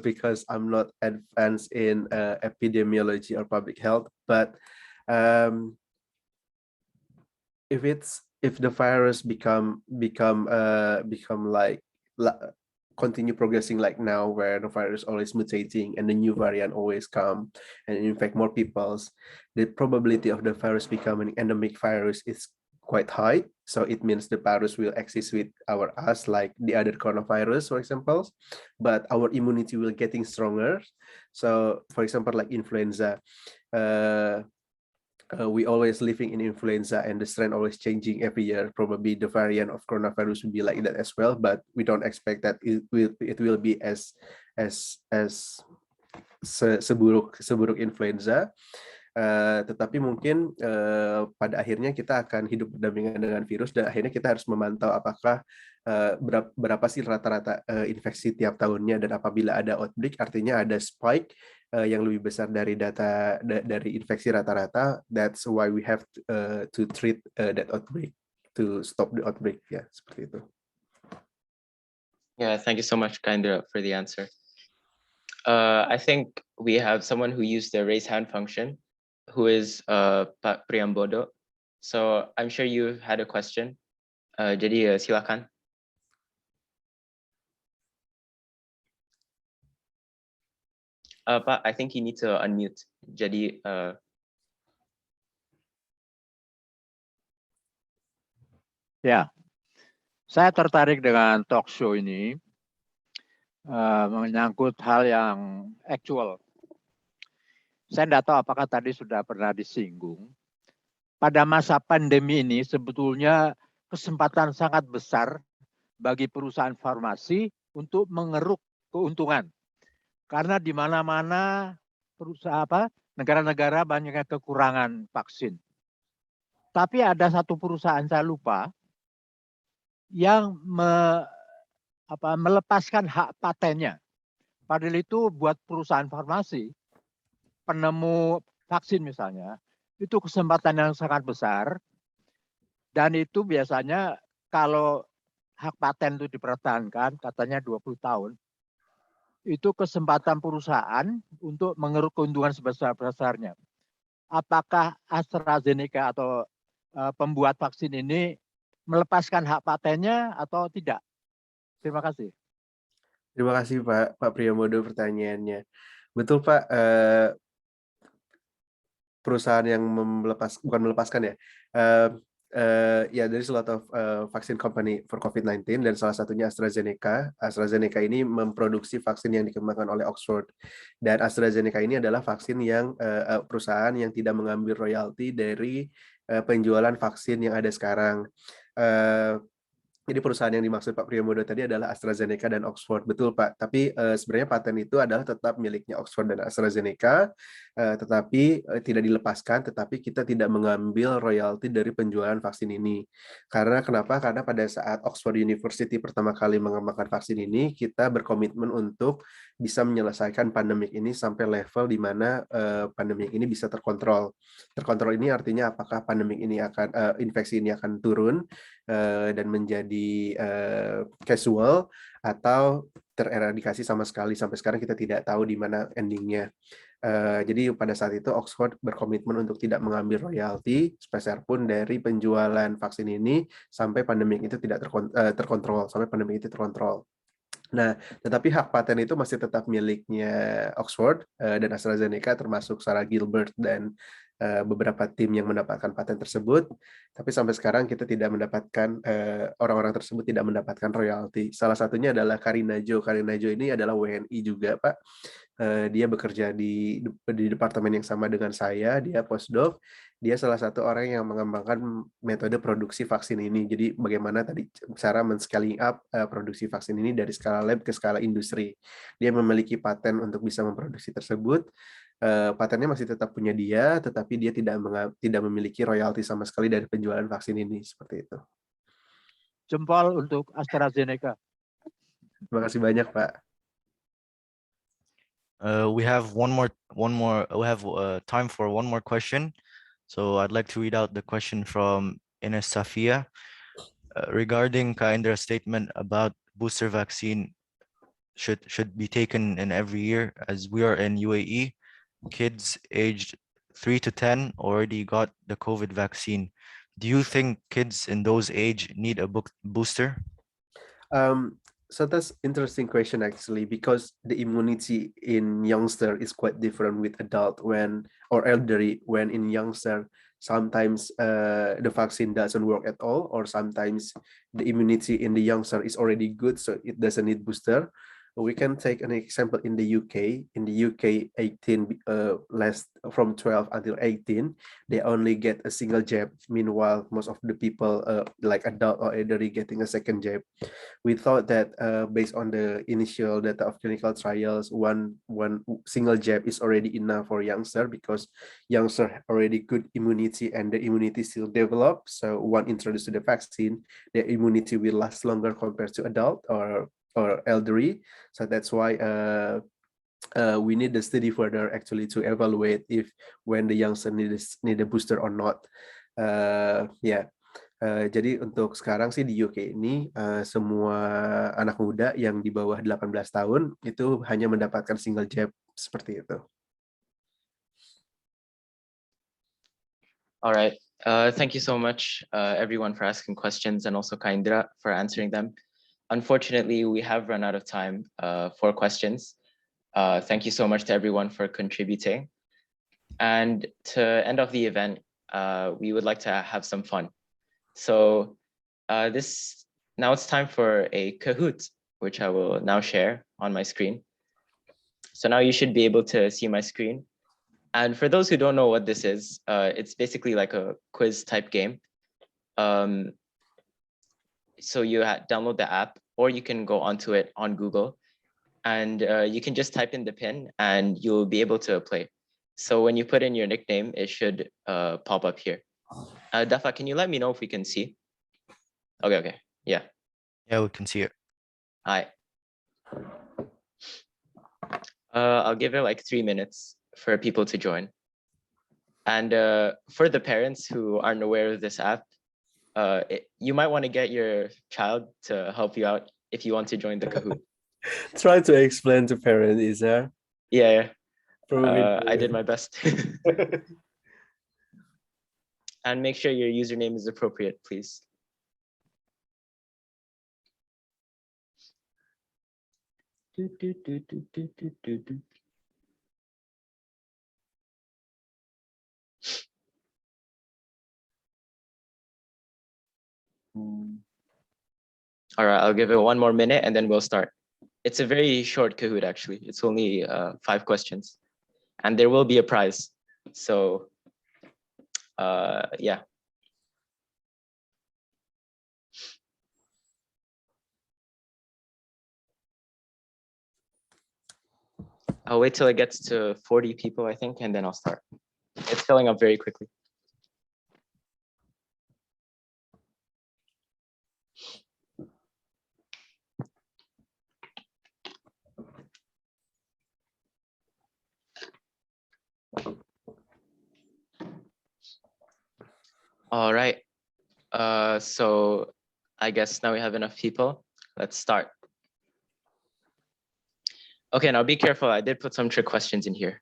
because I'm not advanced in epidemiology or public health. But if the virus become like continue progressing like now, where the virus always mutating and the new variant always come and infect more peoples, the probability of the virus becoming endemic virus is quite high. So it means the virus will exist with us like the other coronavirus, for example, but our immunity will getting stronger. So for example, like influenza, we always living in influenza and the strain always changing every year. Probably the variant of coronavirus will be like that as well, but we don't expect that it will be as seburuk influenza. Tetapi mungkin pada akhirnya kita akan hidup berdampingan dengan virus dan akhirnya kita harus memantau apakah berapa sih rata-rata infeksi tiap tahunnya, dan apabila ada outbreak artinya ada spike yang lebih besar dari dari infeksi rata-rata. That's why we have to treat that outbreak, to stop the outbreak. Ya, seperti itu. Yeah, thank you so much, Kaindra, for the answer. I think we have someone who used the raise hand function, who is Pak Priambodo. So I'm sure you had a question. Jadi silakan. Pak, I think you need to unmute. Jadi Ya, saya tertarik dengan talk show ini menyangkut hal yang actual. Saya tidak tahu apakah tadi sudah pernah disinggung. Pada masa pandemi ini sebetulnya kesempatan sangat besar bagi perusahaan farmasi untuk mengeruk keuntungan. Karena di mana-mana negara-negara banyak kekurangan vaksin. Tapi ada satu perusahaan saya lupa yang melepaskan hak patennya. Padahal itu buat perusahaan farmasi, penemu vaksin misalnya, itu kesempatan yang sangat besar. Dan itu biasanya kalau hak paten itu dipertahankan, katanya 20 tahun, itu kesempatan perusahaan untuk mengeruk keuntungan sebesar-besarnya. Apakah AstraZeneca atau pembuat vaksin ini melepaskan hak patennya atau tidak? Terima kasih. Terima kasih Pak Priambodo pertanyaannya. Betul Pak, perusahaan yang bukan melepaskan ya. There is a lot of vaccine company for COVID-19 dan salah satunya AstraZeneca. AstraZeneca ini memproduksi vaksin yang dikembangkan oleh Oxford, dan AstraZeneca ini adalah vaksin yang perusahaan yang tidak mengambil royalti dari penjualan vaksin yang ada sekarang. Jadi perusahaan yang dimaksud Pak Priambodo tadi adalah AstraZeneca dan Oxford, betul Pak. Tapi sebenarnya paten itu adalah tetap miliknya Oxford dan AstraZeneca, tetapi tidak dilepaskan, tetapi kita tidak mengambil royalti dari penjualan vaksin ini. Karena kenapa? Karena pada saat Oxford University pertama kali mengembangkan vaksin ini, kita berkomitmen untuk bisa menyelesaikan pandemik ini sampai level di mana pandemik ini bisa terkontrol. Terkontrol ini artinya apakah pandemik ini infeksi ini akan turun dan menjadi casual atau tereradikasi sama sekali. Sampai sekarang kita tidak tahu di mana endingnya. Jadi pada saat itu Oxford berkomitmen untuk tidak mengambil royalti sepeser pun dari penjualan vaksin ini sampai pandemi itu tidak terkontrol, sampai pandemi itu terkontrol. Nah, tetapi hak paten itu masih tetap miliknya Oxford dan AstraZeneca, termasuk Sarah Gilbert dan beberapa tim yang mendapatkan paten tersebut. Tapi sampai sekarang kita tidak mendapatkan, orang-orang tersebut tidak mendapatkan royalti. Salah satunya adalah Karina Jo. Karina Jo ini adalah WNI juga, Pak. Dia bekerja di departemen yang sama dengan saya, dia postdoc. Dia salah satu orang yang mengembangkan metode produksi vaksin ini. Jadi bagaimana tadi cara men-scaling up produksi vaksin ini dari skala lab ke skala industri. Dia memiliki paten untuk bisa memproduksi tersebut. Patennya masih tetap punya dia, tetapi dia tidak memiliki royalti sama sekali dari penjualan vaksin ini, seperti itu. Jempol untuk AstraZeneca. Terima kasih banyak, Pak. We have time for one more question. So I'd like to read out the question from Ines Safia regarding Kaindra's statement about booster vaccine should be taken in every year. As we are in UAE, kids aged 3 to 10 already got the COVID vaccine. Do you think kids in those age need a booster? So that's interesting question actually, because the immunity in youngster is quite different with adult or elderly. When in youngster, sometimes the vaccine doesn't work at all, or sometimes the immunity in the youngster is already good, so it doesn't need booster. We can take an example in the UK. In the UK, 18 less from 12 until 18, they only get a single jab. Meanwhile, most of the people like adult or elderly getting a second jab. We thought that based on the initial data of clinical trials, one single jab is already enough for youngster, because youngster already good immunity and the immunity still develop. So one introduced to the vaccine, their immunity will last longer compared to adult or elderly. So that's why we need the study further actually to evaluate if when the youngster need a booster or not. Jadi untuk sekarang sih di UK ini semua anak muda yang di bawah 18 tahun itu hanya mendapatkan single jab seperti itu. All right. Thank you so much, everyone, for asking questions, and also Kak Indra for answering them. Unfortunately, we have run out of time for questions. Thank you so much to everyone for contributing. And to end off the event, we would like to have some fun. So now it's time for a Kahoot, which I will now share on my screen. So now you should be able to see my screen. And for those who don't know what this is, it's basically like a quiz type game. So you download the app, or you can go onto it on Google, and you can just type in the pin and you'll be able to play. So when you put in your nickname, it should pop up here. Dafa, can you let me know if we can see? Okay. Yeah, we can see it. Hi. I'll give it like 3 minutes for people to join. And for the parents who aren't aware of this app, you might want to get your child to help you out if you want to join the Kahoot. Try to explain to parents, is there? Yeah. I did my best. And make sure your username is appropriate, please. All right, I'll give it 1 more minute and then we'll start. It's a very short Kahoot, actually. It's only 5 questions, and there will be a prize. So, yeah. I'll wait till it gets to 40 people, I think, and then I'll start. It's filling up very quickly. All right. So I guess now we have enough people. Let's start. Okay, now be careful. I did put some trick questions in here.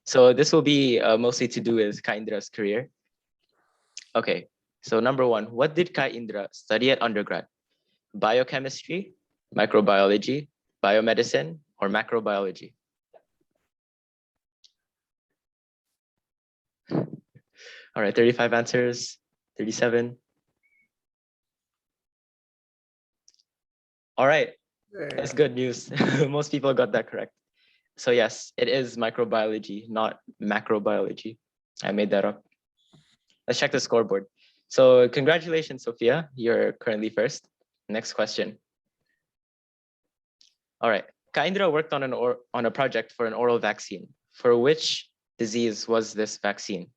So this will be mostly to do with Kak Indra's career. Okay, so number 1, what did Kak Indra study at undergrad? Biochemistry, microbiology, biomedicine, or macrobiology? All right, 35 answers, 37. All right, that's good news. Most people got that correct. So yes, it is microbiology, not macrobiology. I made that up. Let's check the scoreboard. So congratulations, Sophia. You're currently first. Next question. All right, Kak Indra worked on a project for an oral vaccine. For which disease was this vaccine?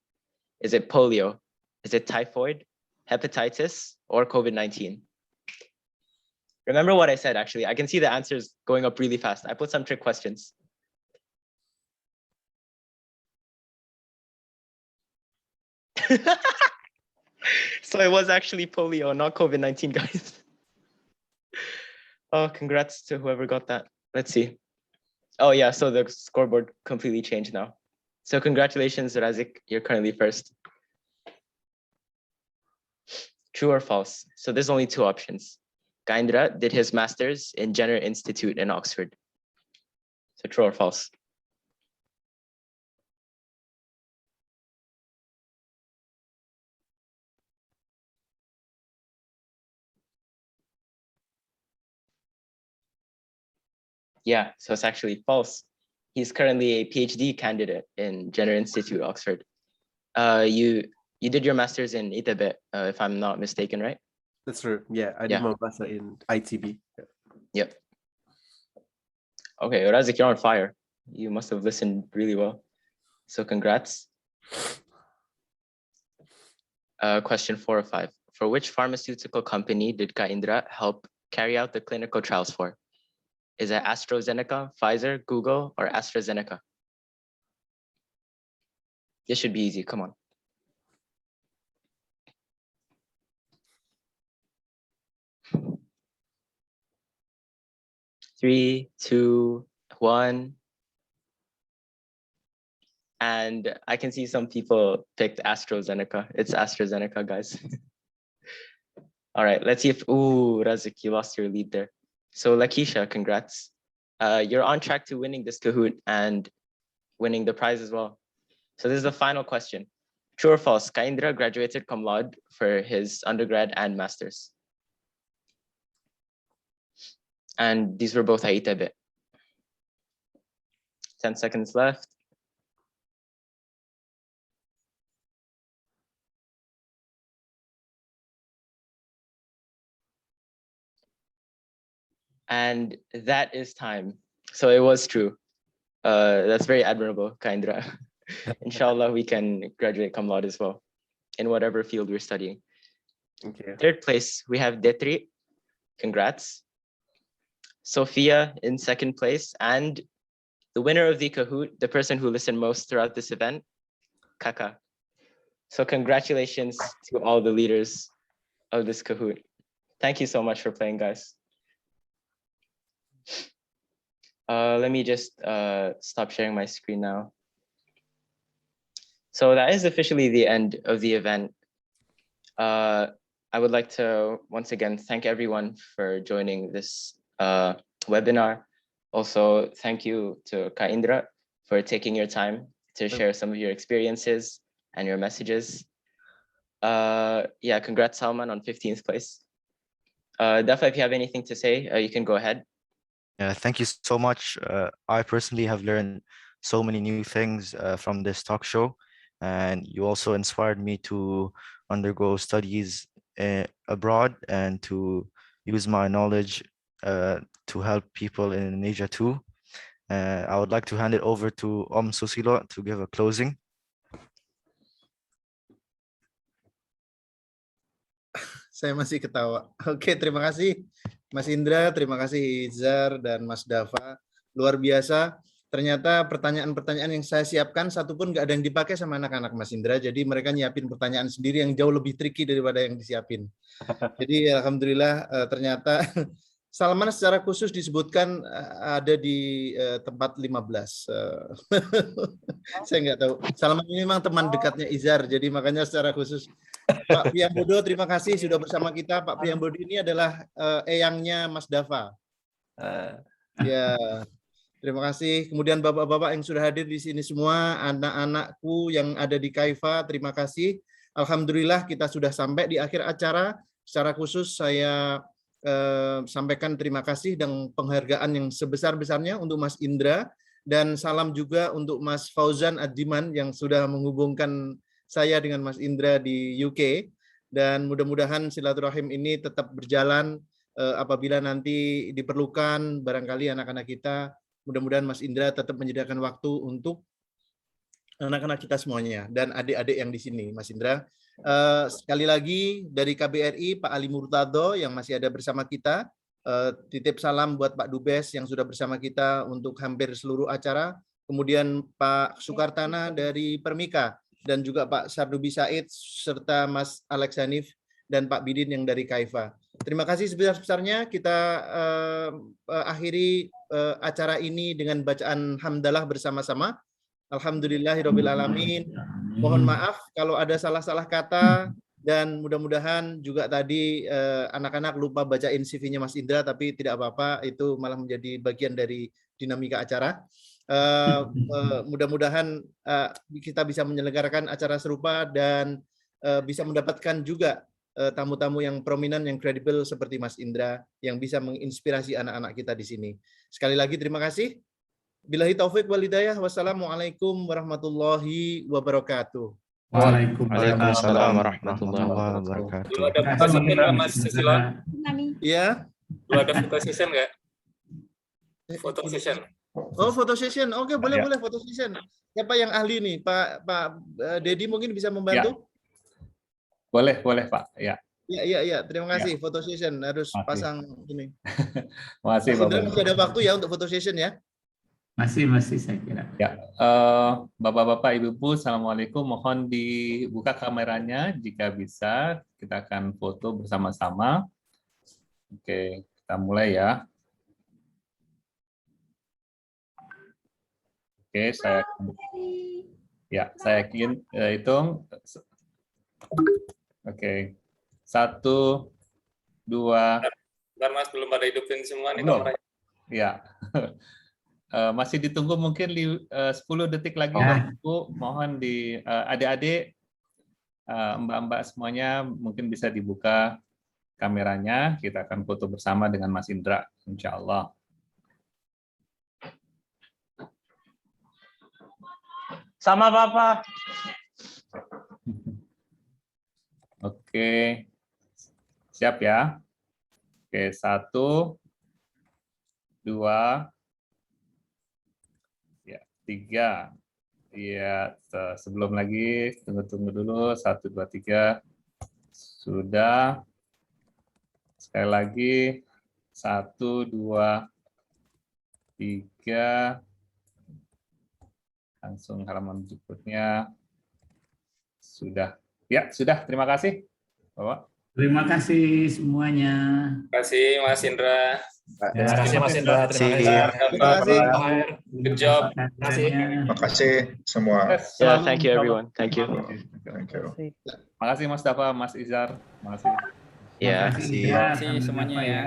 Is it polio? Is it typhoid, hepatitis, or COVID-19? Remember what I said, actually. I can see the answers going up really fast. I put some trick questions. So it was actually polio, not COVID-19, guys. Oh, congrats to whoever got that. Let's see. Oh yeah, so the scoreboard completely changed now. So congratulations, Razik, you're currently first. True or false? So there's only 2 options. Kak Indra did his master's in Jenner Institute in Oxford. So true or false? Yeah, so it's actually false. He's currently a PhD candidate in Jenner Institute, Oxford. You did your master's in ITB, if I'm not mistaken, right? That's true. Yeah, I did Yeah. my master in ITB. Yep. Okay, Razik, you're on fire. You must have listened really well. So congrats. Question 4 or 5. For which pharmaceutical company did Ka Indra help carry out the clinical trials for? Is it AstraZeneca, Pfizer, Google, or AstraZeneca? This should be easy, come on. 3, 2, 1. And I can see some people picked AstraZeneca. It's AstraZeneca, guys. All right, let's see if, ooh, Razik, you lost your lead there. So Lakisha, congrats. You're on track to winning this Kahoot and winning the prize as well. So this is the final question. True or false, Ka Indra graduated cum laude for his undergrad and master's. And these were both ITB. 10 seconds left. And that is time. So it was true. That's very admirable, Ka Indra. Inshallah, we can graduate cum laude as well in whatever field we're studying. Okay. Third place, we have Detri. Congrats. Sophia in second place. And the winner of the Kahoot, the person who listened most throughout this event, Kaka. So congratulations to all the leaders of this Kahoot. Thank you so much for playing, guys. Let me just stop sharing my screen now. So that is officially the end of the event. I would like to once again thank everyone for joining this webinar. Also, thank you to Ka Indra for taking your time to share some of your experiences and your messages. Yeah, congrats Salman on 15th place. Dafa, if you have anything to say, you can go ahead. Yeah, thank you so much. I personally have learned so many new things from this talk show, and you also inspired me to undergo studies abroad and to use my knowledge to help people in Indonesia too. I would like to hand it over to Susilo to give a closing. Saya masih ketawa. Oke, terima kasih Mas Indra, terima kasih Izar dan Mas Dafa. Luar biasa. Ternyata pertanyaan-pertanyaan yang saya siapkan satu pun nggak ada yang dipakai sama anak-anak Mas Indra. Jadi mereka nyiapin pertanyaan sendiri yang jauh lebih tricky daripada yang disiapin. Jadi alhamdulillah ternyata Salman secara khusus disebutkan ada di tempat 15. Saya nggak tahu. Salman ini memang teman dekatnya Izar, jadi makanya secara khusus. Pak Priyambodo, terima kasih sudah bersama kita. Pak Priyambodo ini adalah eyangnya Mas Dafa. Ya, terima kasih. Kemudian bapak-bapak yang sudah hadir di sini semua, anak-anakku yang ada di Kaifa, terima kasih. Alhamdulillah kita sudah sampai di akhir acara. Secara khusus saya sampaikan terima kasih dan penghargaan yang sebesar-besarnya untuk Mas Indra, dan salam juga untuk Mas Fauzan Adiman yang sudah menghubungkan saya dengan Mas Indra di UK, dan mudah-mudahan silaturahim ini tetap berjalan apabila nanti diperlukan barangkali anak-anak kita, mudah-mudahan Mas Indra tetap menyediakan waktu untuk anak-anak kita semuanya dan adik-adik yang di sini, Mas Indra. Sekali lagi dari KBRI Pak Ali Murtado yang masih ada bersama kita, titip salam buat Pak Dubes yang sudah bersama kita untuk hampir seluruh acara, kemudian Pak Sukartana dari Permika, dan juga Pak Sardubi Said serta Mas Alex Hanif dan Pak Bidin yang dari Kaifa. Terima kasih sebesar-besarnya. Kita akhiri acara ini dengan bacaan hamdalah bersama-sama. Alhamdulillahirabbil alamin. Mohon maaf kalau ada salah-salah kata, dan mudah-mudahan juga tadi anak-anak lupa bacain CV-nya Mas Indra, tapi tidak apa-apa, itu malah menjadi bagian dari dinamika acara. Mudah-mudahan kita bisa menyelenggarakan acara serupa dan bisa mendapatkan juga tamu-tamu yang prominent, yang kredibel seperti Mas Indra, yang bisa menginspirasi anak-anak kita di sini. Sekali lagi terima kasih. Billahi taufik wal hidayah. Wassalamualaikum warahmatullahi wabarakatuh. Waalaikumsalam warahmatullahi wabarakatuh. Dulu ada foto session nggak Mas Susilo? Iya. Dulu ada foto session nggak? Foto session. Oh, foto session. Oke, boleh foto session. Siapa yang ahli nih? Pak Dedi mungkin bisa membantu? Boleh Pak. Ya. Iya. Terima kasih. Foto session harus pasang ini. Masih Bapak. Masih ada waktu ya untuk foto session ya? Masih saya kira. Ya, Bapak-bapak, Ibu-ibu, Assalamualaikum. Mohon dibuka kameranya jika bisa. Kita akan foto bersama-sama. Oke, kita mulai ya. Oke, saya hitung. Oke, 1, 2. Bentar Mas, belum pada hidupin semua nih Belum. kameranya. Ya. Masih ditunggu mungkin 10 detik lagi, Bapak Ibu. Mohon di adik-adik, mbak-mbak semuanya mungkin bisa dibuka kameranya. Kita akan foto bersama dengan Mas Indra, insya Allah. Sama Bapak. Oke, siap ya. Oke, 1, 2, 3. Ya, sebelum lagi tunggu dulu. 1, 2, 3. Sudah. Sekali lagi. 1, 2, 3. Langsung halaman berikutnya. Sudah. Ya, sudah. Terima kasih, Bapak. Terima kasih semuanya. Terima kasih Mas Indra. Terima kasih Mas Indra. Terima kasih. Good job. Terima kasih semua. Yeah, thank you everyone. Thank you. Thank you. Terima kasih Mas Dafa, Mas Izar. Terima kasih. Yeah. Terima kasih semuanya ya.